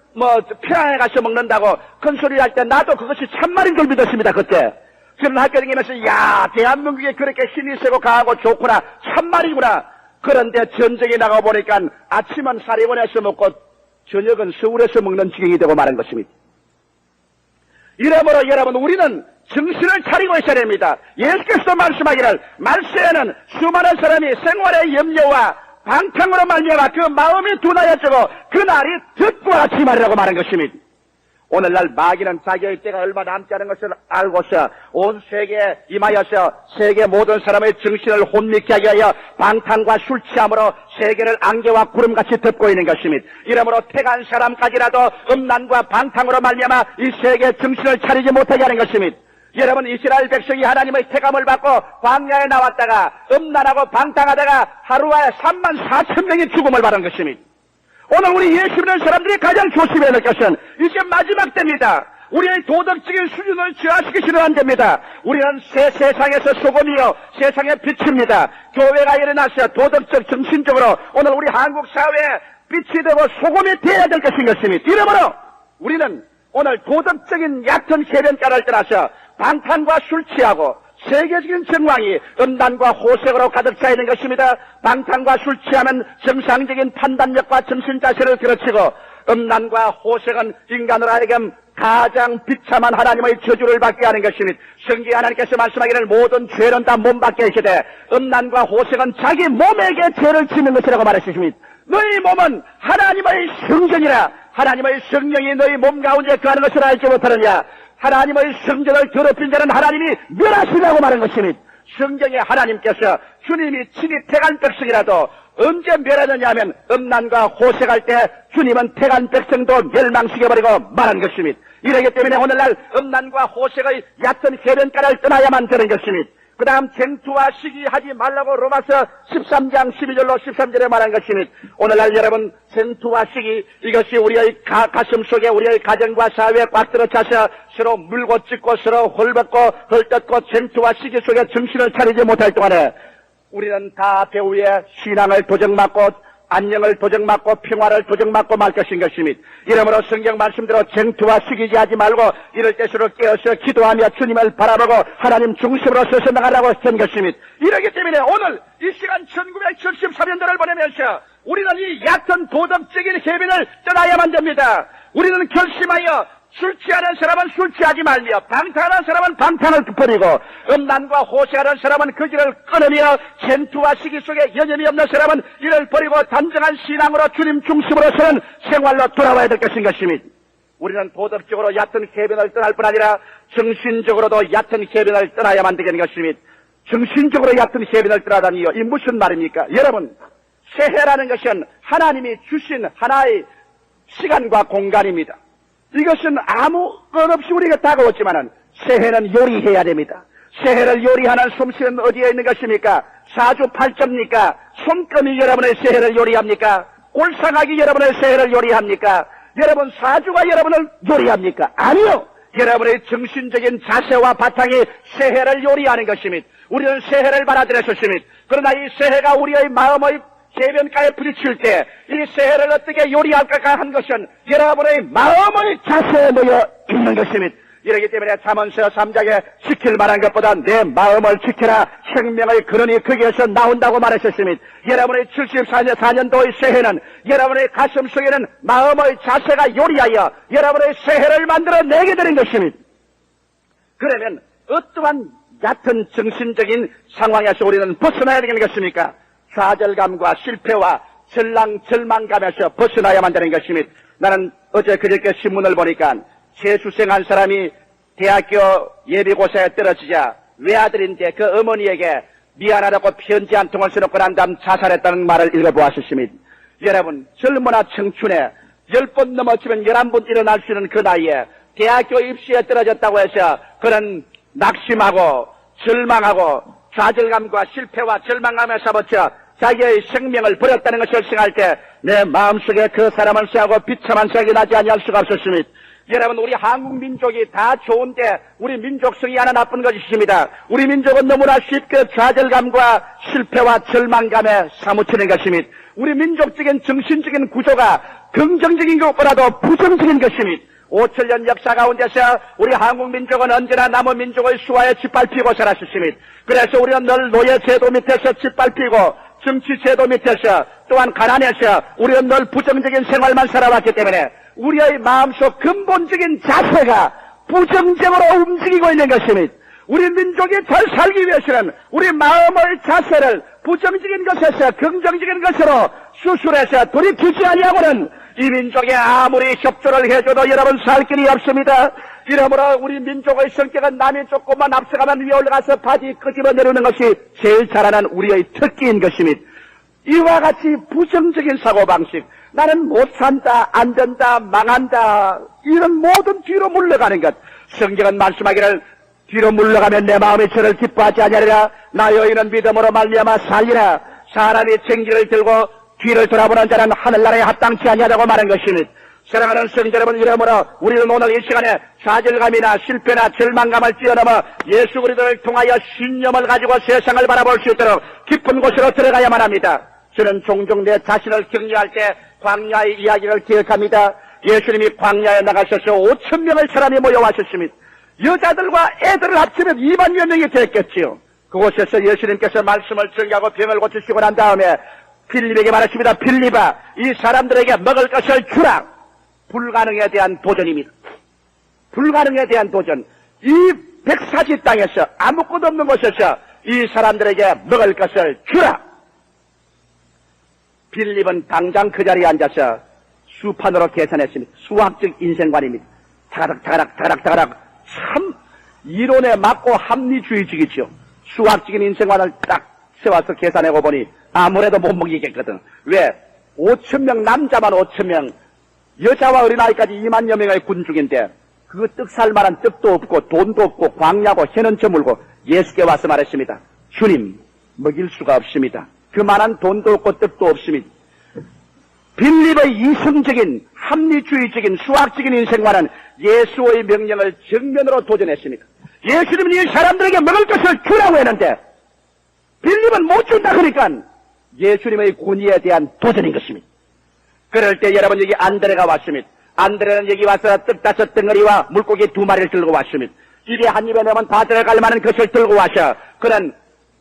평양에 가서 먹는다고 큰 소리 할 때 나도 그것이 참말인 줄 믿었습니다. 그때 저는 학교 다니면서 야 대한민국에 그렇게 힘이 세고 강하고 좋구나 참말이구나. 그런데 전쟁에 나가 보니까 아침은 사리원에서 먹고 저녁은 서울에서 먹는 지경이 되고 마는 것입니다. 이러므로 여러분 우리는 정신을 차리고 있어야 됩니다. 예수께서 말씀하기를 말세에는 수많은 사람이 생활의 염려와 방탕으로 말미암아 그 마음이 둔하여지고 그날이 득과 지말이라고 말한 것입니다. 오늘날 마귀는 자기의 때가 얼마 남지 않은 것을 알고서 온 세계에 임하여서 세계 모든 사람의 정신을 혼미케 하게 하여 방탕과 술 취함으로 세계를 안개와 구름같이 덮고 있는 것입니다. 이러므로 태간 사람까지라도 음란과 방탕으로 말미암아 이 세계의 정신을 차리지 못하게 하는 것입니다. 여러분 이스라엘 백성이 하나님의 태감을 받고 광야에 나왔다가 음란하고 방탕하다가 하루에 34,000명이 죽음을 받은 것입니다. 오늘 우리 예수 믿는 사람들이 가장 조심해야 될 것은 이제 마지막 때입니다. 우리의 도덕적인 수준을 저하시키시면 안 됩니다. 우리는 세상에서 소금이요 세상의 빛입니다. 교회가 일어나서 도덕적 정신적으로 오늘 우리 한국 사회에 빛이 되고 소금이 되어야 될 것인 것입니다. 이러므로 우리는 오늘 도덕적인 얕은 해변가를 떠나서 방탕과 술 취하고 세계적인 정황이 음란과 호색으로 가득 차 있는 것입니다. 방탕과 술 취하면 정상적인 판단력과 정신자세를 그르치고 음란과 호색은 인간으로 하여금 가장 비참한 하나님의 저주를 받게 하는 것입니다. 성경에 하나님께서 말씀하기를 모든 죄는 다 몸 밖에 있으되 음란과 호색은 자기 몸에게 죄를 짓는 것이라고 말하셨습니다. 너희 몸은 하나님의 성전이라. 하나님의 성령이 너희 몸 가운데 거하는 것을 알지 못하느냐. 하나님의 성전을 더럽힌 자는 하나님이 멸하시라고 말한 것입니다. 성경에 하나님께서 주님이 친히 택한 백성이라도 언제 멸하느냐 하면 음란과 호색할 때 주님은 택한 백성도 멸망시켜버리고 말한 것입니다. 이러기 때문에 오늘날 음란과 호색의 얕은 해변가를 떠나야만 되는 것입니다. 그 다음 쟁투와 시기하지 말라고 로마서 13장 12절로 13절에 말한 것입니다. 오늘날 여러분 쟁투와 시기 이것이 우리의 가슴 속에 우리의 가정과 사회에 꽉 들어차서 서로 물고 찢고 서로 헐벗고 헐뜯고 쟁투와 시기 속에 정신을 차리지 못할 동안에 우리는 다 배후에 신앙을 도적맞고 안녕을 도적맞고 평화를 도적맞고 말 것인 것입니다. 이러므로 성경 말씀대로 쟁투와 시기지 하지 말고 이럴 때수록 깨어서 기도하며 주님을 바라보고 하나님 중심으로 서서 나가라고 했던 것입니다. 이러기 때문에 오늘 이 시간 1974년도를 보내면서 우리는 이 얕은 도덕적인 해변을 떠나야만 됩니다. 우리는 결심하여 술 취하는 사람은 술 취하지 말며 방탕하는 사람은 방탕을 버리고 음란과 호색하는 사람은 그 길을 끊으며 쟁투와 시기 속에 여념이 없는 사람은 이를 버리고 단정한 신앙으로 주님 중심으로 서는 생활로 돌아와야 될 것인 것입니다. 우리는 도덕적으로 얕은 해변을 떠날 뿐 아니라 정신적으로도 얕은 해변을 떠나야만 되는 것입니다. 정신적으로 얕은 해변을 떠나다니요. 이 무슨 말입니까? 여러분, 새해라는 것은 하나님이 주신 하나의 시간과 공간입니다. 이것은 아무 것 없이 우리가 다가왔지만은 새해는 요리해야 됩니다. 새해를 요리하는 솜씨는 어디에 있는 것입니까? 사주팔자입니까? 손금이 여러분의 새해를 요리합니까? 골상학이 여러분의 새해를 요리합니까? 여러분 사주가 여러분을 요리합니까? 아니요. 여러분의 정신적인 자세와 바탕이 새해를 요리하는 것입니다. 우리는 새해를 받아들였습니다. 그러나 이 새해가 우리의 마음의 해변가에 부딪힐 때 이 새해를 어떻게 요리할까 한 것은 여러분의 마음의 자세에 놓여 있는 것입니다. 이러기 때문에 잠언서 3장에 지킬 만한 것보다 내 마음을 지켜라. 생명의 근원이 거기에서 나온다고 말하셨습니다. 여러분의 74년도의 새해는 여러분의 가슴 속에는 마음의 자세가 요리하여 여러분의 새해를 만들어내게 되는 것입니다. 그러면 어떠한 얕은 정신적인 상황에서 우리는 벗어나야 되는 것입니까? 좌절감과 실패와 절망감에서 벗어나야만 되는 것입니다. 나는 어제 그저께 신문을 보니까 재수생한 사람이 대학교 예비고사에 떨어지자 외아들인데 그 어머니에게 미안하다고 편지 한 통을 써놓고 난 다음 자살했다는 말을 읽어보았습니다. 여러분, 젊으나 청춘에 10번 넘어지면 11번 일어날 수 있는 그 나이에 대학교 입시에 떨어졌다고 해서 그런 낙심하고 절망하고 좌절감과 실패와 절망감에 사무쳐 자기의 생명을 버렸다는 것을 생각할 때 내 마음속에 그 사람을 생각하고 비참한 생각이 나지 아니할 수가 없었습니다. 여러분, 우리 한국 민족이 다 좋은데 우리 민족성이 하나 나쁜 것이 있습니다. 우리 민족은 너무나 쉽게 좌절감과 실패와 절망감에 사무치는 것입니다. 우리 민족적인 정신적인 구조가 긍정적인 것보다도 부정적인 것입니다. 5천년 역사 가운데서 우리 한국 민족은 언제나 남은 민족의 수하에 짓밟히고 살았습니다. 그래서 우리는 늘 노예 제도 밑에서 짓밟히고 정치 제도 밑에서 또한 가난해서 우리는 늘 부정적인 생활만 살아왔기 때문에 우리의 마음속 근본적인 자세가 부정적으로 움직이고 있는 것입니다. 우리 민족이 잘 살기 위해서는 우리 마음의 자세를 부정적인 것에서 긍정적인 것으로 수술해서 돌이키지 아니하고는 이 민족에 아무리 협조를 해줘도 여러분 살 길이 없습니다. 이러므로 우리 민족의 성격은 남이 조금만 앞서가면 위에 올라가서 바지 끄집어 내리는 것이 제일 잘하는 우리의 특기인 것입니다. 이와 같이 부정적인 사고방식, 나는 못 산다, 안 된다, 망한다, 이런 모든 뒤로 물러가는 것. 성경은 말씀하기를 뒤로 물러가면 내 마음이 저를 기뻐하지 아니하리라. 나 여인은 믿음으로 말미암아 살리라. 사람이 생기를 들고 뒤를 돌아보는 자는 하늘나라에 합당치 아니하다고 말한 것입니다. 사랑하는 성도 여러분, 이러므로 우리는 오늘 이 시간에 좌절감이나 실패나 절망감을 뛰어넘어 예수 그리스도를 통하여 신념을 가지고 세상을 바라볼 수 있도록 깊은 곳으로 들어가야만 합니다. 저는 종종 내 자신을 격려할 때 광야의 이야기를 기억합니다. 예수님이 광야에 나가셔서 5,000명의 사람이 모여왔었습니다. 여자들과 애들을 합치면 2만여 명이 됐겠지요. 그곳에서 예수님께서 말씀을 전개하고 병을 고치시고 난 다음에 빌립에게 말하십니다. 빌립아, 이 사람들에게 먹을 것을 주라. 불가능에 대한 도전입니다. 불가능에 대한 도전, 이 백사지 땅에서 아무것도 없는 곳에서 이 사람들에게 먹을 것을 주라. 빌립은 당장 그 자리에 앉아서 수판으로 계산했습니다. 수학적 인생관입니다. 타가닥 참 이론에 맞고 합리주의적이죠. 수학적인 인생관을 딱 세워서 계산해고 보니 아무래도 못 먹이겠거든. 왜? 5,000명, 남자만 5,000명, 여자와 어린아이까지 2만여 명의 군중인데 그 떡 살 만한 떡도 없고 돈도 없고 광야고 해는 저물고 예수께 와서 말했습니다. 주님, 먹일 수가 없습니다. 그만한 돈도 없고 떡도 없습니다. 빌립의 이성적인 합리주의적인 수학적인 인생과는 예수의 명령을 정면으로 도전했습니다. 예수님은 이 사람들에게 먹을 것을 주라고 했는데 빌립은 못 준다 그러니까 예수님의 권위에 대한 도전인 것입니다. 그럴 때 여러분 여기 안드레가 왔습니다. 안드레는 여기 와서 떡 5덩어리와 물고기 2마리를 들고 왔습니다. 입에 한 입에 넣으면 다 들어갈 만한 것을 들고 와서 그는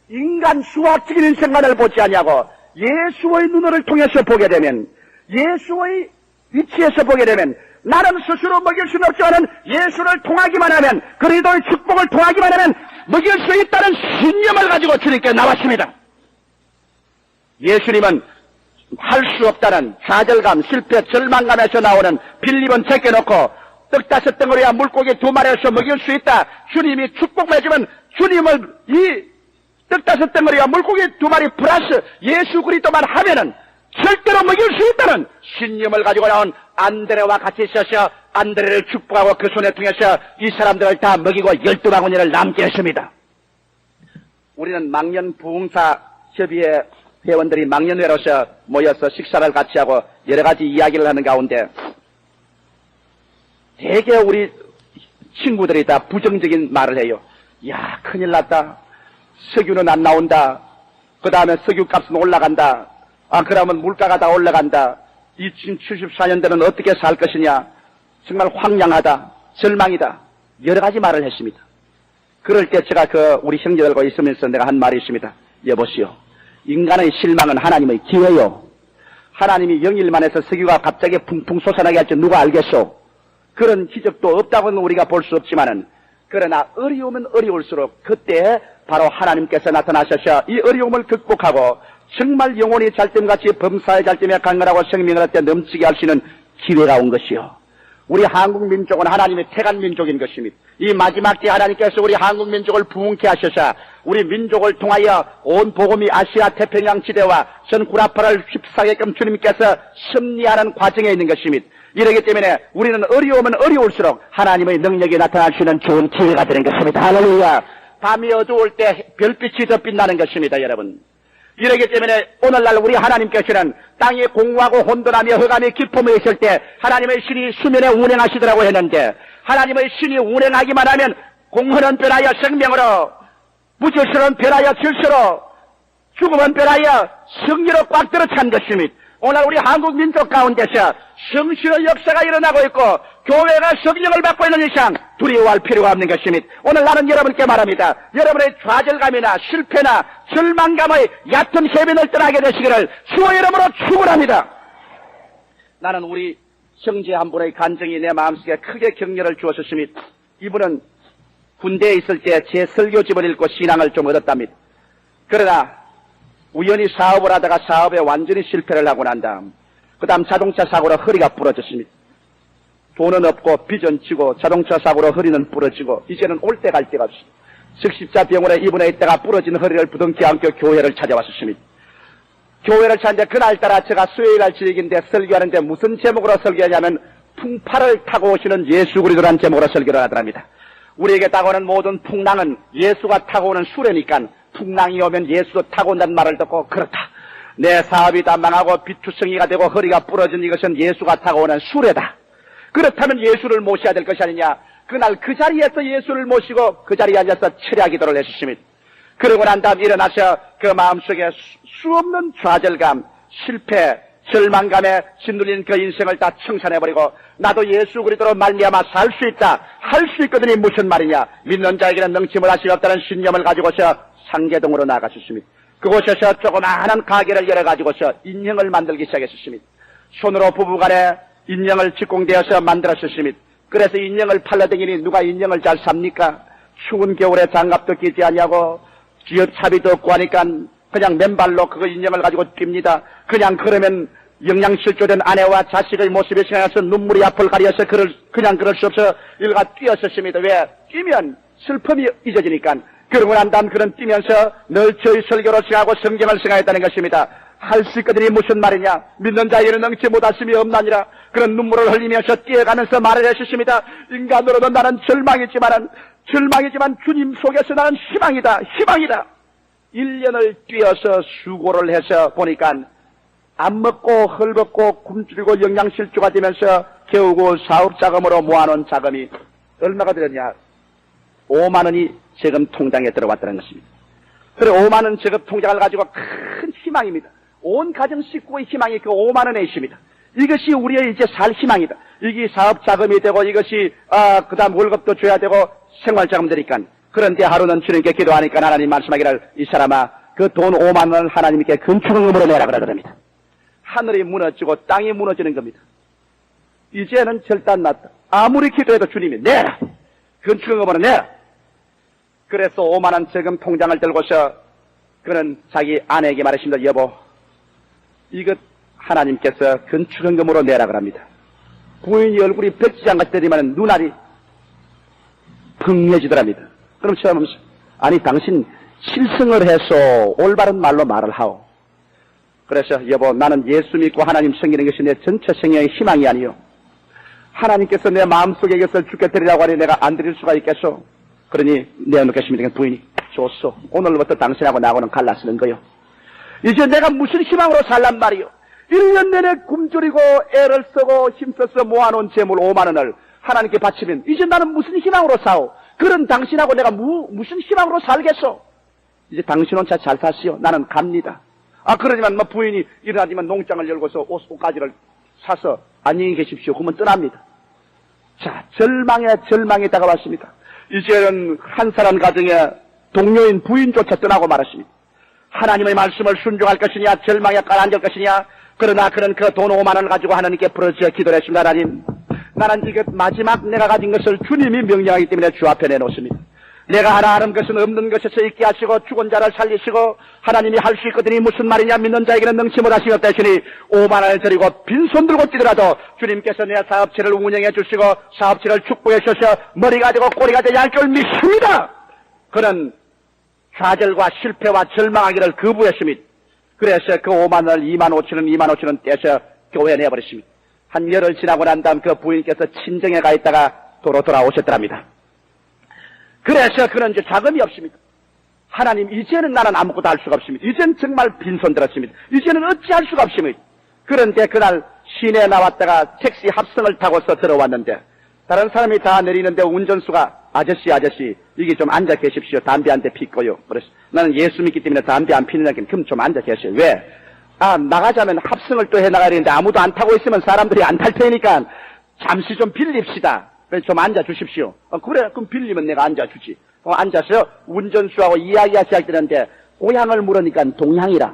인간 수학적인 인생관을 보지 않냐고 예수의 눈을 통해서 보게 되면 예수의 위치에서 보게 되면 나는 스스로 먹일 수는 없지만 예수를 통하기만 하면 그리스도의 축복을 통하기만 하면 먹일 수 있다는 신념을 가지고 주님께 나왔습니다. 예수님은 할 수 없다는 좌절감, 실패, 절망감에서 나오는 빌립은 제껴놓고 떡 5덩어리와 물고기 2마리에서 먹일 수 있다. 주님이 축복만 해주면 주님을 이 떡 5덩어리와 물고기 2마리 플러스 예수 그리스도만 하면은 절대로 먹일 수 있다는 신념을 가지고 나온 안드레와 같이 있어서 안드레를 축복하고 그 손에 통해서 이 사람들을 다 먹이고 12바구니를 남게 했습니다. 우리는 망년부흥사 협의회 회원들이 망년회로서 모여서 식사를 같이 하고 여러 가지 이야기를 하는 가운데 대개 우리 친구들이 다 부정적인 말을 해요. 야, 큰일 났다. 석유는 안 나온다. 그 다음에 석유값은 올라간다. 그러면 물가가 다 올라간다. 2074년대는 어떻게 살 것이냐. 정말 황량하다. 절망이다. 여러 가지 말을 했습니다. 그럴 때 제가 우리 형제들과 있으면서 내가 한 말이 있습니다. 여보시오. 인간의 실망은 하나님의 기회요. 하나님이 영일만해서 석유가 갑자기 풍풍 솟아나게 할지 누가 알겠소? 그런 기적도 없다고는 우리가 볼 수 없지만은 그러나 어려우면 어려울수록 그때 바로 하나님께서 나타나셔서 이 어려움을 극복하고 정말 영혼이 잘됨같이 범사의 잘됨에 강건하고 생명을 얻게 넘치게 할 수 있는 기회가 온 것이요. 우리 한국 민족은 하나님의 택한 민족인 것입니다. 이 마지막 때 하나님께서 우리 한국 민족을 부흥케 하셔서 우리 민족을 통하여 온 복음이 아시아 태평양 지대와 전 구라파를 휩싸게끔 주님께서 섭리하는 과정에 있는 것입니다. 이러기 때문에 우리는 어려우면 어려울수록 하나님의 능력이 나타날 수 있는 좋은 기회가 되는 것입니다. 할렐루야. 밤이 어두울 때 별빛이 더 빛나는 것입니다, 여러분. 이러기 때문에 오늘날 우리 하나님께서는 땅이 공허하고 혼돈하며 흑암이 깊음에 있을 때 하나님의 신이 수면에 운행하시더라고 했는데 하나님의 신이 운행하기만 하면 공허는 변하여 생명으로, 무질서는 변하여 질서로, 죽음은 변하여 승리로 꽉 들어찬 것입니다. 오늘 우리 한국 민족 가운데서 성신의 역사가 일어나고 있고 교회가 성령을 받고 있는 이상 두려워할 필요가 없는 것입니다. 오늘 나는 여러분께 말합니다. 여러분의 좌절감이나 실패나 절망감의 얕은 해변을 떠나게 되시기를 주의 이름으로 축원합니다. 나는 우리 형제 한 분의 간증이 내 마음속에 크게 격려를 주었습니다. 이분은 군대에 있을 때 제 설교집을 읽고 신앙을 좀 얻었답니다. 그러나 우연히 사업을 하다가 사업에 완전히 실패를 하고 난 다음 그 다음 자동차 사고로 허리가 부러졌습니다. 돈은 없고 빚은 지고 자동차 사고로 허리는 부러지고 이제는 올 때 갈 데가 없이 즉십자병원에 입원해 있다가 부러진 허리를 부둥켜 안고 교회를 찾아왔었습니다. 교회를 찾는데 그날따라 제가 수요일날 저녁인데 설교하는데 무슨 제목으로 설교하냐면 풍파를 타고 오시는 예수 그리스도라는 제목으로 설교를 하더랍니다. 우리에게 다가오는 모든 풍랑은 예수가 타고 오는 수레니까 풍랑이 오면 예수도 타고 온다는 말을 듣고 그렇다. 내 사업이 다 망하고 비투성이가 되고 허리가 부러진 이것은 예수가 타고 오는 수레다. 그렇다면 예수를 모셔야 될 것이 아니냐. 그날 그 자리에서 예수를 모시고 그 자리에 앉아서 철야 기도를 해주십니다. 그러고 난 다음 일어나서 그 마음속에 수없는 좌절감, 실패, 절망감에 짓눌린 그 인생을 다 청산해버리고 나도 예수 그리스도로 말미암아 살 수 있다. 할 수 있거든이 무슨 말이냐. 믿는 자에게는 능침을 할 수 없다는 신념을 가지고서 상계동으로 나가셨습니다. 그곳에서 조그마한 가게를 열어가지고서 인형을 만들기 시작했습니다. 손으로 부부간에 인형을 직공되어서 만들었습니다. 그래서 인형을 팔러다니니 누가 인형을 잘 삽니까? 추운 겨울에 장갑도 끼지 아니하고 기어차비도 없고 하니까 그냥 맨발로 그거 인형을 가지고 뜁니다. 그냥 그러면 영양실조된 아내와 자식의 모습이 생각나서 눈물이 앞을 가려서 그냥 그럴 수 없어 일가 뛰었었습니다. 왜? 뛰면 슬픔이 잊어지니까. 그러고 난 다음 그런 뛰면서 늘 저희 설교를 생각하고 성경을 생각했다는 것입니다. 할 수 있거든이 무슨 말이냐? 믿는 자에게는 능치 못하심이 없나니라. 그런 눈물을 흘리면서 뛰어가면서 말을 했었습니다. 인간으로는 나는 절망이지만 주님 속에서 나는 희망이다. 1년을 뛰어서 수고를 해서 보니까 안 먹고 헐벗고 굶주리고 영양실조가 되면서 겨우고 사업자금으로 모아놓은 자금이 얼마가 들었냐? 5만 원이 지금 통장에 들어왔다는 것입니다. 그래 5만 원 지금 통장을 가지고 큰 희망입니다. 온 가정 식구의 희망이 그 5만 원에 있습니다. 이것이 우리의 이제 살 희망이다. 이게 사업자금이 되고 이것이 그 다음 월급도 줘야 되고 생활자금 되니까. 그런데 하루는 주님께 기도하니까 하나님 말씀하기를 이 사람아 그 돈 5만 원을 하나님께 근처금으로 내라 그러더랍니다. 하늘이 무너지고 땅이 무너지는 겁니다. 이제는 절단 났다. 아무리 기도해도 주님이 내라. 근처금으로 내라. 그래서 5만 원 세금 통장을 들고서 그는 자기 아내에게 말했습니다. 여보, 이것 하나님께서 근처금으로 내라 그럽니다. 부인이 얼굴이 백지장같이 때리면 눈알이 붕해지더랍니다. 그럼 시험하면서 아니 당신 실승을 해서 올바른 말로 말을 하오. 그래서 여보 나는 예수 믿고 하나님 섬기는 것이 내 전체 생애의 희망이 아니요. 하나님께서 내 마음속에 것을 주께 드리라고 하니 내가 안 드릴 수가 있겠소. 그러니 내어놓겠습니다. 부인이 좋소. 오늘부터 당신하고 나하고는 갈라쓰는 거요. 이제 내가 무슨 희망으로 살란 말이요. 1년 내내 굶주리고 애를 쓰고 힘써서 모아놓은 재물 5만 원을 하나님께 바치면 이제 나는 무슨 희망으로 사오. 그런 당신하고 내가 무슨 희망으로 살겠소. 이제 당신 혼자 잘 사시오. 나는 갑니다. 그러지만 부인이 일어나지만 농장을 열고서 옷가지를 사서 안녕히 계십시오. 그러면 떠납니다. 자, 절망에 다가왔습니다. 이제는 한 사람 가정에 동료인 부인조차 떠나고 말았습니다. 하나님의 말씀을 순종할 것이냐 절망에 가라앉을 것이냐. 그러나 그는 그 돈 5만 원을 가지고 하나님께 부르짖어 기도를 했습니다. 하나님 나는 이게 마지막 내가 가진 것을 주님이 명령하기 때문에 주 앞에 내놓습니다. 내가 하나 하는 것은 없는 것에서 있게 하시고 죽은 자를 살리시고 하나님이 할 수 있거든이 무슨 말이냐. 믿는 자에게는 능치 못하시고 되시니 5만 원을 드리고 빈손 들고 뛰더라도 주님께서 내 사업체를 운영해 주시고 사업체를 축복해 주셔서 머리가 되고 꼬리가 되지 않을 줄 믿습니다. 그는 좌절과 실패와 절망하기를 거부했습니다. 그래서 그 5만 원을 2만 5천 원 떼서 교회에 내버렸습니다. 한 열흘 지나고 난 다음 그 부인께서 친정에 가 있다가 도로 돌아오셨더랍니다. 그래서 그는 이제 자금이 없습니다. 하나님 이제는 나는 아무것도 할 수가 없습니다. 이제는 정말 빈손 들었습니다. 이제는 어찌할 수가 없습니다. 그런데 그날 시내에 나왔다가 택시 합성을 타고서 들어왔는데 다른 사람이 다 내리는데 운전수가 아저씨 여기 좀 앉아 계십시오. 담배 한 대 피고요. 그래서 나는 예수 믿기 때문에 담배 안 피는 게 그럼 좀 앉아 계세요. 왜? 나가자면 합성을 또 해나가야 되는데 아무도 안 타고 있으면 사람들이 안 탈 테니까 잠시 좀 빌립시다. 그래서 좀 앉아 주십시오. 그래 그럼 빌리면 내가 앉아 주지. 앉아서 운전수하고 이야기가 시작되는데 고향을 물으니까 동향이라.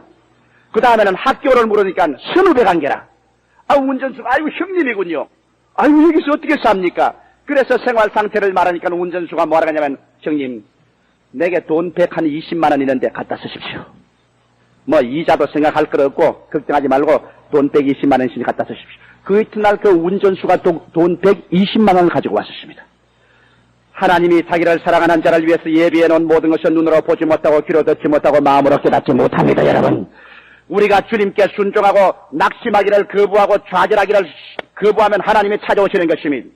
그 다음에는 학교를 물으니까 선후배 관계라. 운전수가 아이고 형님이군요. 아이고 여기서 어떻게 삽니까? 그래서 생활 상태를 말하니까 운전수가 뭐라 하냐면 형님 내게 돈 120만 원 있는데 갖다 쓰십시오. 이자도 생각할 거 없고 걱정하지 말고 돈 120만 원씩 갖다 쓰십시오. 그 이튿날 그 운전수가 돈 120만 원을 가지고 왔었습니다. 하나님이 자기를 사랑하는 자를 위해서 예비해 놓은 모든 것을 눈으로 보지 못하고 귀로 듣지 못하고 마음으로 깨닫지 못합니다. 여러분 우리가 주님께 순종하고 낙심하기를 거부하고 좌절하기를 거부하면 하나님이 찾아오시는 것입니다.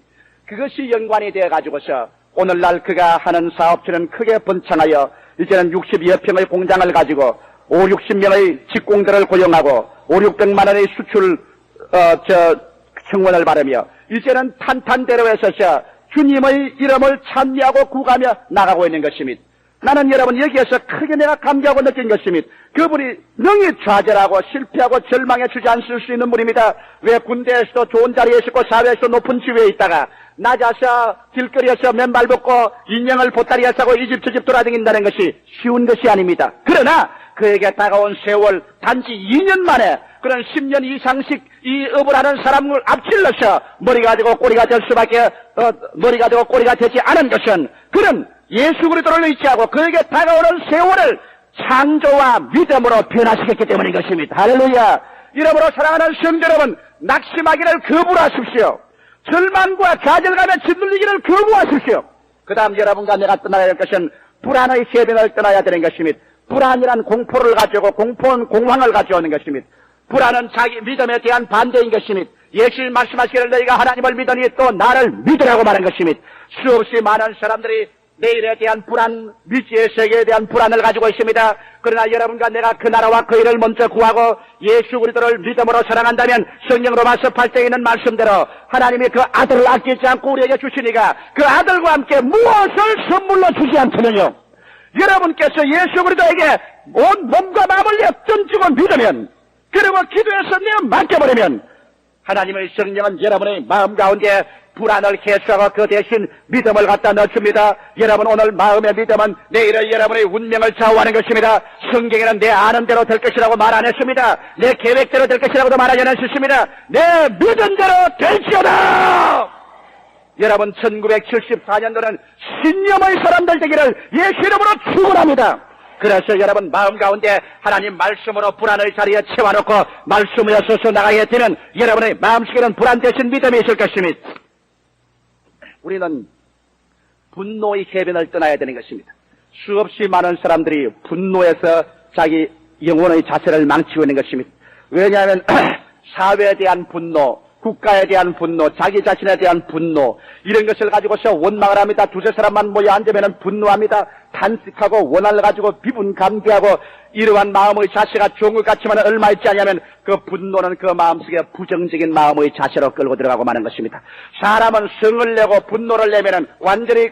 그것이 연관이 되어가지고서 오늘날 그가 하는 사업체는 크게 번창하여 이제는 60여 평의 공장을 가지고 5, 60명의 직공들을 고용하고 5, 600만 원의 수출 청원을 받으며 이제는 탄탄대로에서 주님의 이름을 찬미하고 구가며 나가고 있는 것입니다. 나는 여러분 여기에서 크게 내가 감기하고 느낀 것입니다. 그분이 능히 좌절하고 실패하고 절망에 주저앉을 수 있는 분입니다. 왜 군대에서도 좋은 자리에 있었고 사회에서 높은 지위에 있다가 낮아서 길거리에서 맨발 벗고 인형을 보따리에 싸고 이 집 저 집 돌아다닌다는 것이 쉬운 것이 아닙니다. 그러나 그에게 다가온 세월 단지 2년 만에 그런 10년 이상씩 이 업을 하는 사람을 앞질러서 머리 가지고 꼬리가 될 수밖에 머리 가지고 꼬리가 되지 않은 것은 그는 예수 그리스도를 의지하고 그에게 다가오는 세월을 창조와 믿음으로 변화시켰기 때문인 것입니다. 할렐루야. 이러므로 사랑하는 성도 여러분, 낙심하기를 거부하십시오. 절망과 좌절감에 짓눌리기를 거부하십시오. 그 다음 여러분과 내가 떠나야 할 것은 불안의 세변을 떠나야 되는 것입니다. 불안이란 공포를 가져오고 공포는 공황을 가져오는 것입니다. 불안은 자기 믿음에 대한 반대인 것입니다. 예수님 말씀하시기를 너희가 하나님을 믿으니 또 나를 믿으라고 말한 것입니다. 수없이 많은 사람들이 내일에 대한 불안, 미지의 세계에 대한 불안을 가지고 있습니다. 그러나 여러분과 내가 그 나라와 그 일을 먼저 구하고 예수 그리스도를 믿음으로 사랑한다면 성령 로마서 8장에 있는 말씀대로 하나님이 그 아들을 아끼지 않고 우리에게 주시니까 그 아들과 함께 무엇을 선물로 주지 않더느냐. 여러분께서 예수 그리스도에게 온 몸과 마음을 던지고 믿으면 그리고 기도해서 내어 맡겨버리면 하나님의 성령은 여러분의 마음 가운데 불안을 해소하고 그 대신 믿음을 갖다 넣습니다. 여러분 오늘 마음의 믿음은 내일의 여러분의 운명을 좌우하는 것입니다. 성경에는 내 아는 대로 될 것이라고 말 안 했습니다. 내 계획대로 될 것이라고도 말하지 않았습니다. 내 믿은 대로 될지어다. 여러분 1974년도는 신념의 사람들 되기를 예수 이름으로 축원합니다. 그래서 여러분 마음 가운데 하나님 말씀으로 불안의 자리에 채워놓고 말씀을 써서 나가야 되는 여러분의 마음속에는 불안 대신 믿음이 있을 것입니다. 우리는 분노의 해변을 떠나야 되는 것입니다. 수없이 많은 사람들이 분노에서 자기 영혼의 자세를 망치고 있는 것입니다. 왜냐하면 사회에 대한 분노, 국가에 대한 분노, 자기 자신에 대한 분노 이런 것을 가지고서 원망을 합니다. 두세 사람만 모여 앉으면 분노합니다. 탄식하고 원한을 가지고 비분감기하고 이러한 마음의 자세가 좋은 것 같지만 얼마 있지 않냐면 그 분노는 그 마음속에 부정적인 마음의 자세로 끌고 들어가고 마는 것입니다. 사람은 성을 내고 분노를 내면은 완전히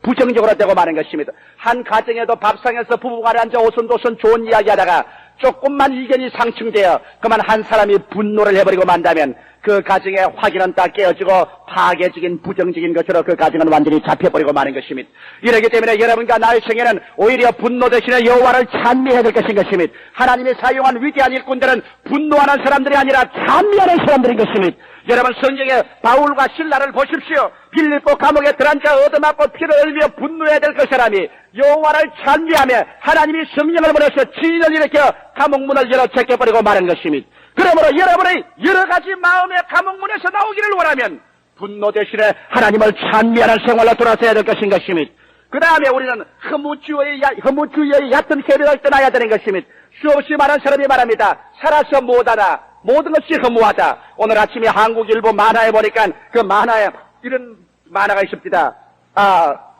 부정적으로 되고 마는 것입니다. 한 가정에도 밥상에서 부부간에 앉아 오손도손 좋은 이야기 하다가 조금만 의견이 상충되어 그만 한 사람이 분노를 해버리고 만다면 그 가정의 확인은 다 깨어지고 파괴적인 부정적인 것으로 그 가정은 완전히 잡혀버리고 마는 것입니다. 이렇기 때문에 여러분과 나의 생애는 오히려 분노 대신에 여호와를 찬미해야 될 것인 것입니다. 하나님이 사용한 위대한 일꾼들은 분노하는 사람들이 아니라 찬미하는 사람들인 것입니다. 여러분 성경에 바울과 신라를 보십시오. 빌립보 감옥에 들어앉아 얻어맞고 피를 흘리며 분노해야 될 그 사람이 여호와를 찬미하며 하나님이 성령을 보내서 진을 일으켜 감옥문을 열어 제껴버리고 마는 것입니다. 그러므로 여러분의 여러 가지 마음의 감옥문에서 나오기를 원하면 분노 대신에 하나님을 찬미하는 생활로 돌아서야 될 것인 것입니다. 그 다음에 우리는 허무주의의 얕은 해변을 떠나야 되는 것입니다. 수없이 많은 사람이 말합니다. 살아서 못하다. 모든 것이 허무하다. 오늘 아침에 한국일보 만화에 보니까 그 만화에 이런 만화가 있습니다.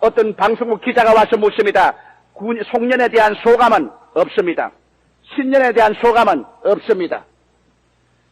어떤 방송국 기자가 와서 묻습니다. 송년에 대한 소감은 없습니다. 신년에 대한 소감은 없습니다.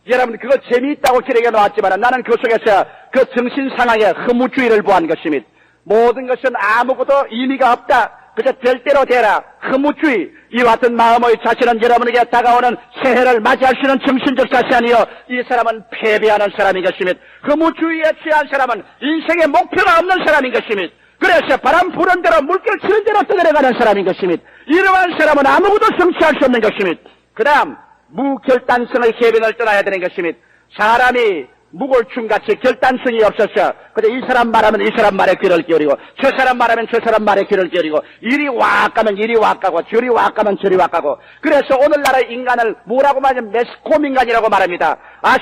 여러분 그거 재미있다고 기록해 놓았지만 나는 그 속에서 그 정신 상황에 허무주의를 보한 것입니다. 모든 것은 아무것도 의미가 없다. 그저 될 대로 되라. 허무주의. 이와 같은 마음의 자신은 여러분에게 다가오는 새해를 맞이할 수 있는 정신적 자세 아니요. 이 사람은 패배하는 사람인 것입니다. 허무주의에 취한 사람은 인생의 목표가 없는 사람인 것입니다. 그래서 바람 부는 대로 물결 치는 대로 떠내려가는 사람인 것입니다. 이러한 사람은 아무것도 성취할 수 없는 것입니다. 그 다음 무결단성의 해변을 떠나야 되는 것입니다. 사람이 무골충같이 결단성이 없어서 근데 이 사람 말하면 이 사람 말에 귀를 기울이고 저 사람 말하면 저 사람 말에 귀를 기울이고 이리 와 가면 이리 와 가고 저리 와 가면 저리 와 가고 그래서 오늘날의 인간을 뭐라고 말하면 매스콤 인간이라고 말합니다.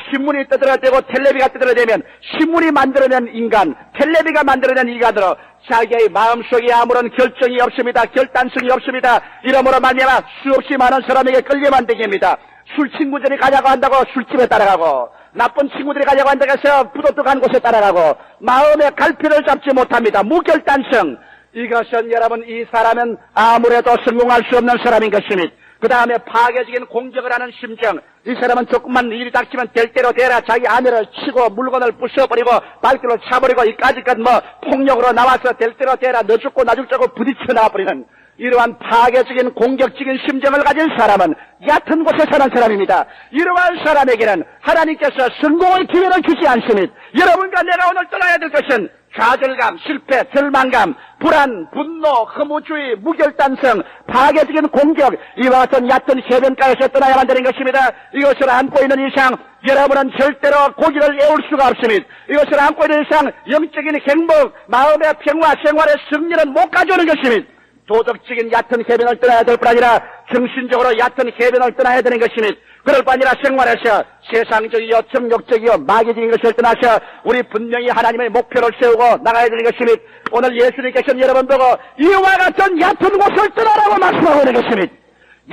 신문이 떠들어대고 텔레비가 떠들어대면 신문이 만들어낸 인간 텔레비가 만들어낸 인간으로 자기의 마음속에 아무런 결정이 없습니다. 결단성이 없습니다. 이러므로 말미암아 수없이 많은 사람에게 끌려만 되게입니다. 술 친구들이 가자고 한다고 술집에 따라가고 나쁜 친구들이 가자고 한다고 해서 부도덕한 곳에 따라가고 마음의 갈피를 잡지 못합니다. 무결단성. 이것은 여러분 이 사람은 아무래도 성공할 수 없는 사람인 것입니다. 그 다음에 파괴적인 공격을 하는 심정. 이 사람은 조금만 일이 닥치면 될 대로 되라. 자기 아내를 치고 물건을 부숴버리고 발길로 차버리고 이까지껏 폭력으로 나와서 될 대로 되라. 너 죽고 나 죽자고 부딪혀 나와버리는 이러한 파괴적인 공격적인 심정을 가진 사람은 얕은 곳에 사는 사람입니다. 이러한 사람에게는 하나님께서 성공의 기회를 주지 않습니다. 여러분과 내가 오늘 떠나야 될 것은 좌절감, 실패, 절망감, 불안, 분노, 허무주의, 무결단성, 파괴적인 공격, 이와 같은 얕은 해변가에서 떠나야만 되는 것입니다. 이것을 안고 있는 이상 여러분은 절대로 고기를 애울 수가 없습니다. 이것을 안고 있는 이상 영적인 행복, 마음의 평화, 생활의 승리는 못 가져오는 것입니다. 도덕적인 얕은 해변을 떠나야 될 뿐 아니라 정신적으로 얕은 해변을 떠나야 되는 것입니다. 그럴 뿐 아니라 생활에서 세상적이요 정욕적이요 마귀적인 것을 떠나서 우리 분명히 하나님의 목표를 세우고 나가야 되는 것입니다. 오늘 예수님께서는 여러분 보고 이와 같은 얕은 곳을 떠나라고 말씀하고 있는 것입니다.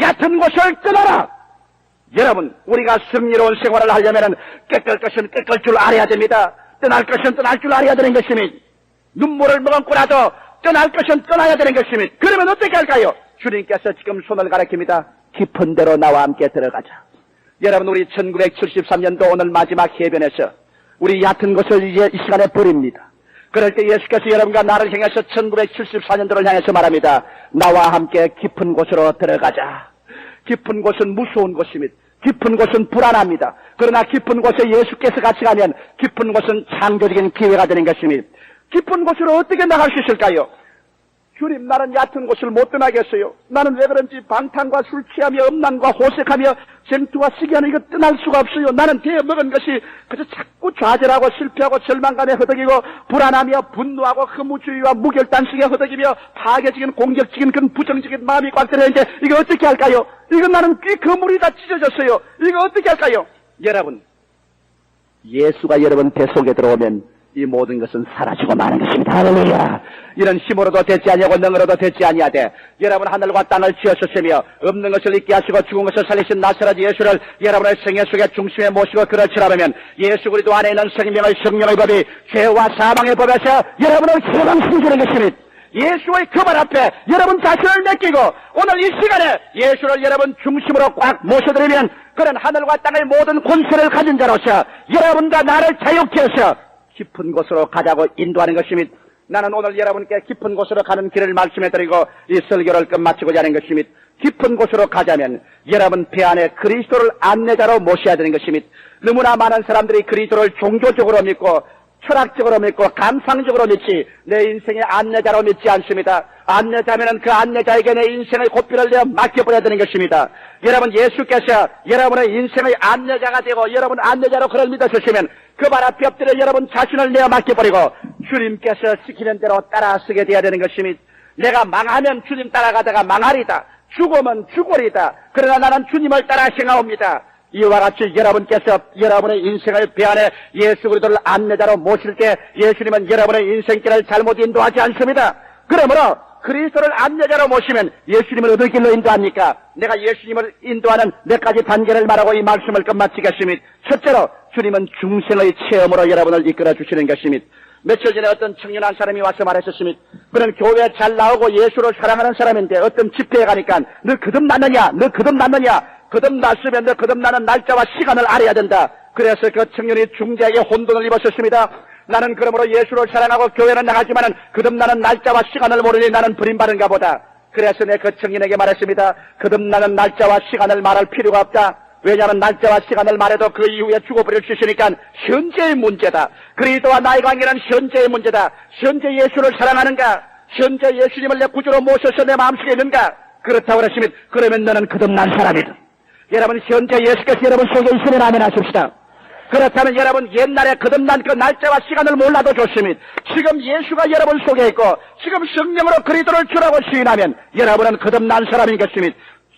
얕은 곳을 떠나라. 여러분, 우리가 승리로운 생활을 하려면 꺾을 것은 꺾을 줄 알아야 됩니다. 떠날 것은 떠날 줄 알아야 되는 것입니다. 눈물을 머금고라도 떠날 것은 떠나야 되는 것입니다. 그러면 어떻게 할까요? 주님께서 지금 손을 가리킵니다. 깊은 데로 나와 함께 들어가자. 여러분, 우리 1973년도 오늘 마지막 해변에서 우리 얕은 것을 이제 이 시간에 버립니다. 그럴 때 예수께서 여러분과 나를 향해서 1974년도를 향해서 말합니다. 나와 함께 깊은 곳으로 들어가자. 깊은 곳은 무서운 곳입니다. 깊은 곳은 불안합니다. 그러나 깊은 곳에 예수께서 같이 가면 깊은 곳은 창조적인 기회가 되는 것입니다. 깊은 곳으로 어떻게 나갈 수 있을까요? 주님, 나는 얕은 곳을 못 떠나겠어요. 나는 왜 그런지 방탕과 술 취하며 음란과 호색하며 쟁투와 시기하는 이거 떠날 수가 없어요. 나는 대먹은 것이 그저 자꾸 좌절하고 실패하고 절망감에 허덕이고 불안하며 분노하고 허무주의와 무결단성에 허덕이며 파괴적인 공격적인 그런 부정적인 마음이 꽉 들어있는데 이거 어떻게 할까요? 이거 나는 귀 그물이 다 찢어졌어요. 이거 어떻게 할까요? 여러분, 예수가 여러분 뱃속에 들어오면 이 모든 것은 사라지고 마는 것입니다. 할렐루야. 이런 힘으로도 되지 아니하고 능으로도 되지 아니하되 여러분 하늘과 땅을 지으셨으며 없는 것을 있게 하시고 죽은 것을 살리신 나사렛 예수를 여러분의 생애 속에 중심에 모시고 그렇지라면 예수 그리스도 안에 있는 생명의 성령의 법이 죄와 사망의 법에서 여러분을 해방시키는 것입니다. 예수의 그 말 앞에 여러분 자신을 맡기고 오늘 이 시간에 예수를 여러분 중심으로 꽉 모셔드리면 그런 하늘과 땅의 모든 권세를 가진 자로서 여러분과 나를 자유케 해서 깊은 곳으로 가자고 인도하는 것입니다. 나는 오늘 여러분께 깊은 곳으로 가는 길을 말씀해드리고 이 설교를 끝마치고자 하는 것입니다. 깊은 곳으로 가자면 여러분 배 안에 그리스도를 안내자로 모셔야 되는 것입니다. 너무나 많은 사람들이 그리스도를 종교적으로 믿고 철학적으로 믿고 감상적으로 믿지 내 인생의 안내자로 믿지 않습니다. 안내자면은 그 안내자에게 내 인생의 고삐를 내어 맡겨버려야 되는 것입니다. 여러분 예수께서 여러분의 인생의 안내자가 되고 여러분 안내자로 그를 믿으셨으면 그 발 앞에 엎드려 여러분 자신을 내어 맡겨버리고 주님께서 시키는 대로 따라 쓰게 되어야 되는 것입니다. 내가 망하면 주님 따라가다가 망하리다. 죽으면 죽으리다. 그러나 나는 주님을 따라 행하옵니다. 이와 같이 여러분께서 여러분의 인생을 배 안에 예수 그리스도를 안내자로 모실 때 예수님은 여러분의 인생길을 잘못 인도하지 않습니다. 그러므로 그리스도를 안내자로 모시면 예수님을 어느 길로 인도합니까? 내가 예수님을 인도하는 몇 가지 단계를 말하고 이 말씀을 끝마치겠습니다. 첫째로 주님은 중생의 체험으로 여러분을 이끌어 주시는 것입니다. 며칠 전에 어떤 청년 한 사람이 와서 말했었습니다. 그는 교회에 잘 나오고 예수를 사랑하는 사람인데 어떤 집회에 가니까 너 거듭났느냐? 너 거듭났느냐? 거듭났으면 너 거듭나는 날짜와 시간을 알아야 된다. 그래서 그 청년이 중재에게 혼돈을 입었었습니다. 나는 그러므로 예수를 사랑하고 교회는 나가지만은 거듭나는 날짜와 시간을 모르니 나는 버림받은가 보다. 그래서 내 그 청년에게 말했습니다. 거듭나는 날짜와 시간을 말할 필요가 없다. 왜냐하면 날짜와 시간을 말해도 그 이후에 죽어버릴 수 있으니까 현재의 문제다. 그리스도와 나의 관계는 현재의 문제다. 현재 예수를 사랑하는가? 현재 예수님을 내 구주로 모셔서 내 마음속에 있는가? 그렇다고 그랬으면 그러면 너는 거듭난 사람이다. 여러분 현재 예수께서 여러분 속에 있으면 아멘 하십시다. 그렇다면 여러분 옛날에 거듭난 그 날짜와 시간을 몰라도 좋습니다. 지금 예수가 여러분 속에 있고 지금 성령으로 그리스도를 주라고 시인하면 여러분은 거듭난 사람인 것입니다.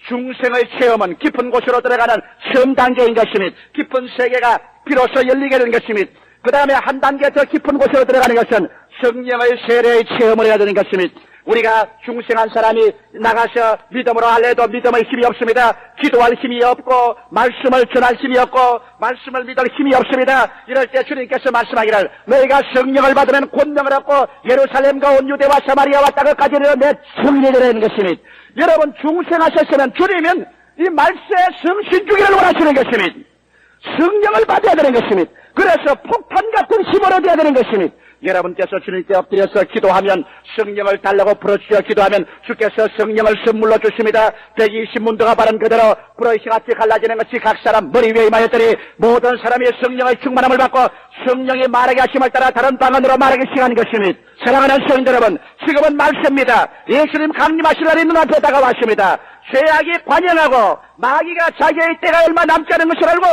중생의 체험은 깊은 곳으로 들어가는 처음 단계인 것입니다. 깊은 세계가 비로소 열리게 되는 것입니다. 그 다음에 한 단계 더 깊은 곳으로 들어가는 것은 성령의 세례의 체험을 해야 되는 것입니다. 우리가 중생한 사람이 나가서 믿음으로 할래도 믿음의 힘이 없습니다. 기도할 힘이 없고 말씀을 전할 힘이 없고 말씀을 믿을 힘이 없습니다. 이럴 때 주님께서 말씀하기를 너희가 성령을 받으면 권능을 얻고 예루살렘과 온 유대와 사마리아와 땅까지 이르러 내 증인이 되는 것입니다. 여러분 중생하셨으면 주님은 이 말세에 성신 주기를 원하시는 것입니다. 성령을 받아야 되는 것입니다. 그래서 폭탄 같은 힘을 얻어야 되는 것입니다. 여러분께서 주님께 엎드려서 기도하면 성령을 달라고 풀어주셔 기도하면 주께서 성령을 선물로 주십니다. 120문도가 바른 그대로 불의 희같이 갈라지는 것이 각 사람 머리 위에 임하였더니 모든 사람이 성령의 충만함을 받고 성령이 말하게 하심을 따라 다른 방언으로 말하기 시작하는 것입니다. 사랑하는 성도 여러분, 지금은 말씀입니다. 예수님 강림하실 날이 눈앞에 다가왔습니다. 죄악이 관영하고 마귀가 자기의 때가 얼마 남지 않은 것을 알고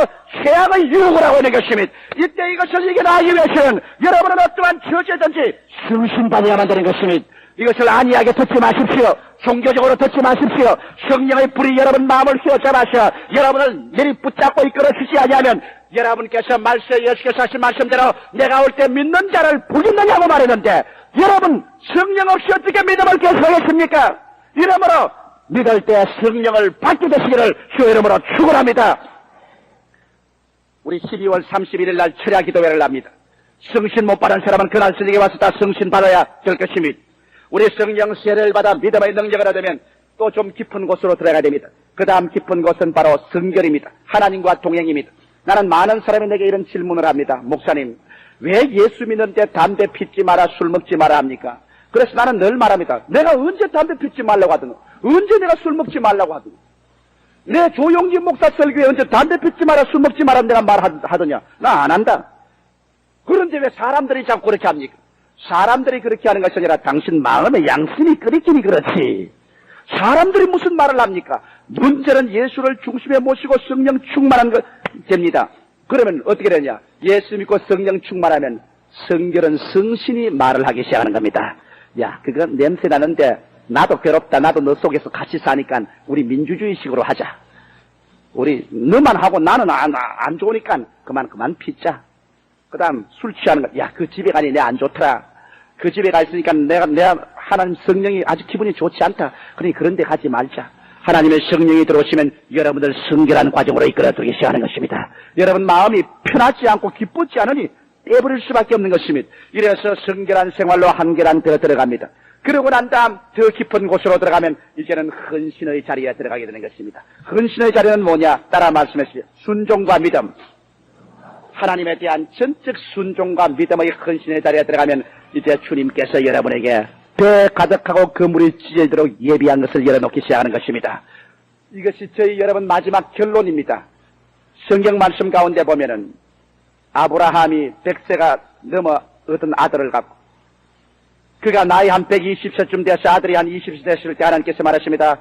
죄악의 유혹을 하고 있는 것입니다. 이때 이것을 이겨나가기 위해서는 여러분은 어떠한 처지든지 승신받아야만 되는 것입니다. 이것을 안이하게 듣지 마십시오. 종교적으로 듣지 마십시오. 성령의 불이 여러분 마음을 휘어잡아서 여러분을 내리 붙잡고 이끌어주지 아니하면 여러분께서 예수께서 하신 말씀대로 내가 올 때 믿는 자를 부리느냐고 말했는데 여러분 성령 없이 어떻게 믿음을 계속하겠습니까? 이러므로 믿을 때 성령을 받게 되시기를 주의 이름으로 축원합니다. 우리 12월 31일 날 철야 기도회를 합니다. 성신 못 받은 사람은 그날 스님에게 와서 다 성신 받아야 될 것입니다. 우리 성령 세례를 받아 믿음의 능력을 얻으면 또 좀 깊은 곳으로 들어가야 됩니다. 그 다음 깊은 곳은 바로 성결입니다. 하나님과 동행입니다. 나는 많은 사람이 내게 이런 질문을 합니다. 목사님, 왜 예수 믿는데 담배 피지 마라, 술 먹지 마라 합니까? 그래서 나는 늘 말합니다. 내가 언제 담배 피지 말라고 하더노? 언제 내가 술 먹지 말라고 하더노? 내 조용기 목사 설교에 언제 담배 피지 마라, 술 먹지 마라 내가 말하더냐? 나 안 한다. 그런데 왜 사람들이 자꾸 그렇게 합니까? 사람들이 그렇게 하는 것이 아니라 당신 마음의 양심이 끓이기니 그렇지. 사람들이 무슨 말을 합니까? 문제는 예수를 중심에 모시고 성령 충만한 것 됩니다. 그러면 어떻게 되냐? 예수 믿고 성령 충만하면 성결은 성신이 말을 하기 시작하는 겁니다. 야, 그건 냄새 나는데 나도 괴롭다. 나도 너 속에서 같이 사니까 우리 민주주의식으로 하자. 우리 너만 하고 나는 안 좋으니까 그만 피자. 그 다음 술 취하는 거. 야, 그 집에 가니 내 안 좋더라. 그 집에 가 있으니까 내가 하나님 성령이 아주 기분이 좋지 않다. 그러니 그런 데 가지 말자. 하나님의 성령이 들어오시면 여러분들 성결한 과정으로 이끌어두기 시작하는 것입니다. 여러분 마음이 편하지 않고 기쁘지 않으니 떼버릴 수밖에 없는 것입니다. 이래서 성결한 생활로 한결한 데로 들어갑니다. 그러고 난 다음 더 깊은 곳으로 들어가면 이제는 헌신의 자리에 들어가게 되는 것입니다. 헌신의 자리는 뭐냐? 따라 말씀하시죠. 순종과 믿음. 하나님에 대한 전적 순종과 믿음의 헌신의 자리에 들어가면 이제 주님께서 여러분에게 배 가득하고 그물이 찢어지도록 예비한 것을 열어놓기 시작하는 것입니다. 이것이 저희 여러분 마지막 결론입니다. 성경 말씀 가운데 보면은 아브라함이 100세가 넘어 어떤 아들을 갖고 그가 나이 한 120세쯤 돼서 아들이 한 20세 됐을 때 하나님께서 말하십니다.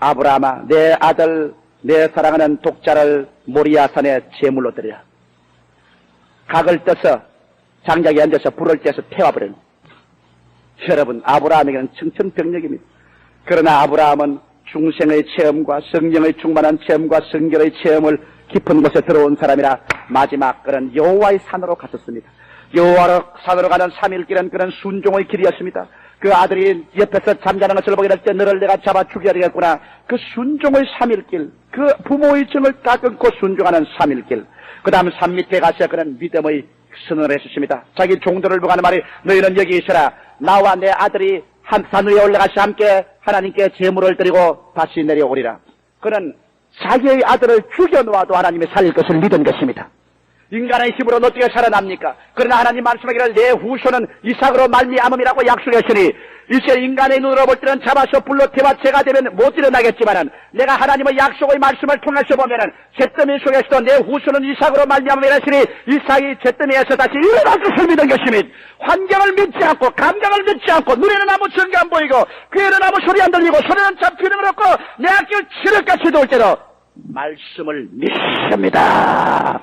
아브라함아, 내 아들, 내 사랑하는 독자를 모리아산에 제물로 드려. 각을 떠서 장작에 앉아서 불을 떼서 태워버리는. 여러분, 아브라함에게는 청천벽력입니다. 그러나 아브라함은 중생의 체험과 성령의 충만한 체험과 성결의 체험을 깊은 곳에 들어온 사람이라 마지막 그런 여호와의 산으로 갔었습니다. 여호와의 산으로 가는 3일길은 그런 순종의 길이었습니다. 그 아들이 옆에서 잠자는 것을 보게 될 때 너를 내가 잡아 죽여야 되겠구나. 그 순종의 3일길, 그 부모의 정을 다 끊고 순종하는 3일길. 그 다음 산 밑에 가서 그런 믿음의 선언을 했습니다. 자기 종들을 보고 하는 말이 너희는 여기 있어라. 나와 내 아들이 한 산 위에 올라가서 함께 하나님께 제물을 드리고 다시 내려오리라. 그는 자기의 아들을 죽여놓아도 하나님이 살릴 것을 믿은 것입니다. 인간의 힘으로 어떻게 살아납니까? 그러나 하나님 말씀하기를 내 후손은 이삭으로 말미암음이라고 약속했으니 이제 인간의 눈으로 볼 때는 잡아서 불로 태워 죄가 되면 못 일어나겠지만은 내가 하나님의 약속의 말씀을 통해서 보면은 잿더미 속에서도 내 후손은 이삭으로 말미암음이라 했으니 이삭이 잿더미에서 다시 일어날 것을 믿은 것입니다. 환경을 믿지 않고 감각을 믿지 않고 눈에는 아무 증거 안 보이고 귀에는 아무 소리 안 들리고 손에는 잡히는 걸 없고 내 앞길 치를같이 도울 때도 말씀을 믿습니다.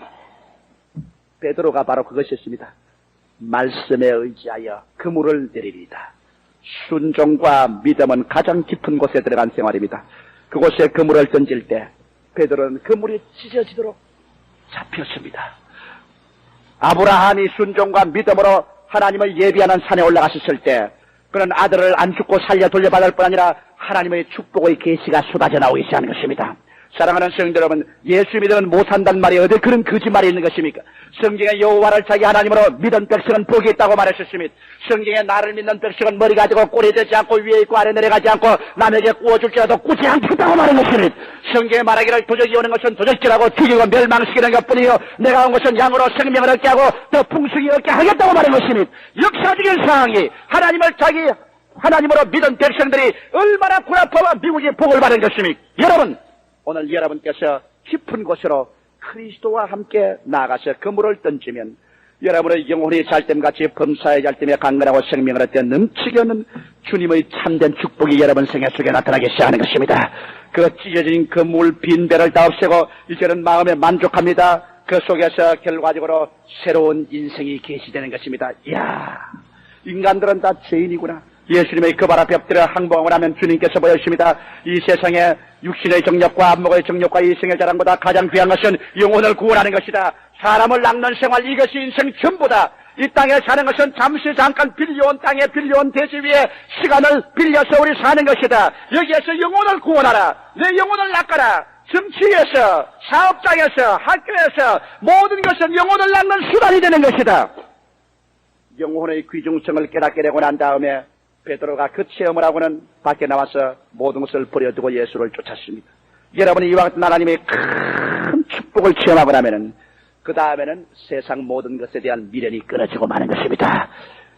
베드로가 바로 그것이었습니다. 말씀에 의지하여 그물을 내리리다. 순종과 믿음은 가장 깊은 곳에 들어간 생활입니다. 그곳에 그물을 던질 때 베드로는 그물이 찢어지도록 잡혔습니다. 아브라함이 순종과 믿음으로 하나님을 예비하는 산에 올라갔었을 때 그는 아들을 안 죽고 살려 돌려받을 뿐 아니라 하나님의 축복의 계시가 쏟아져 나오기 시작한 것입니다. 사랑하는 성도 여러분, 예수 믿으면 못 산단 말이 어디 그런 거짓말이 있는 것입니까? 성경에 여호와를 자기 하나님으로 믿은 백성은 복이 있다고 말하셨습니다. 성경에 나를 믿는 백성은 머리 가지고 꼬리 되지 않고 위에 있고 아래 내려가지 않고 남에게 구워줄지라도 꾸지 않겠다고 말한 것입니다. 성경에 말하기를 도적이 오는 것은 도적질하고 죽이고 멸망시키는 것뿐이요 내가 온 것은 양으로 생명을 얻게 하고 더 풍성히 얻게 하겠다고 말한 것입니다. 역사적인 상황이 하나님을 자기 하나님으로 믿은 백성들이 얼마나 구라파와 미국이 복을 받은 것입니까? 여러분, 오늘 여러분께서 깊은 곳으로 그리스도와 함께 나가서 그물을 던지면 여러분의 영혼이 잘됨같이 범사의 잘됨에 강건하고 생명을 얻게 넘치게 하는 주님의 참된 축복이 여러분 생애 속에 나타나기 시작하는 것입니다. 그 찢어진 그 물 빈 배를 다 없애고 이제는 마음에 만족합니다. 그 속에서 결과적으로 새로운 인생이 계시되는 것입니다. 이야, 인간들은 다 죄인이구나. 예수님의 그 발 앞에 엎드려 항복을 하면 주님께서 보여주십니다. 이 세상에 육신의 정력과 안목의 정력과 이 생의 자랑보다 가장 귀한 것은 영혼을 구원하는 것이다. 사람을 낚는 생활, 이것이 인생 전부다. 이 땅에 사는 것은 잠시 잠깐 빌려온 땅에 빌려온 대지 위에 시간을 빌려서 우리 사는 것이다. 여기에서 영혼을 구원하라. 내 영혼을 낚아라. 정치에서, 사업장에서, 학교에서 모든 것은 영혼을 낚는 수단이 되는 것이다. 영혼의 귀중성을 깨닫게 되고 난 다음에 베드로가 그 체험을 하고는 밖에 나와서 모든 것을 버려두고 예수를 쫓았습니다. 여러분이 이와 같은 하나님의 큰 축복을 체험하고 나면은 그 다음에는 세상 모든 것에 대한 미련이 끊어지고 마는 것입니다.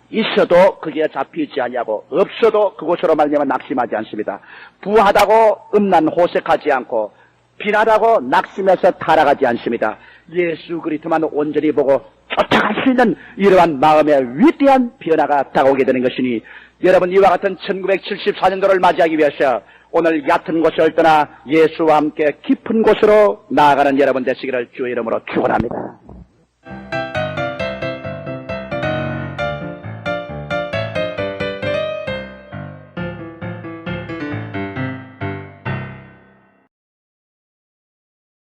있어도 그게 잡히지 않냐고, 없어도 그곳으로 말미암아 낙심하지 않습니다. 부하다고 음란호색하지 않고 빈하다고 낙심해서 타락하지 않습니다. 예수 그리스도만 온전히 보고 쫓아갈 수 있는 이러한 마음의 위대한 변화가 다가오게 되는 것이니 여러분, 이와 같은 1974년도를 맞이하기 위해서 오늘 얕은 곳을 떠나 예수와 함께 깊은 곳으로 나아가는 여러분 되시기를 주의 이름으로 축원합니다.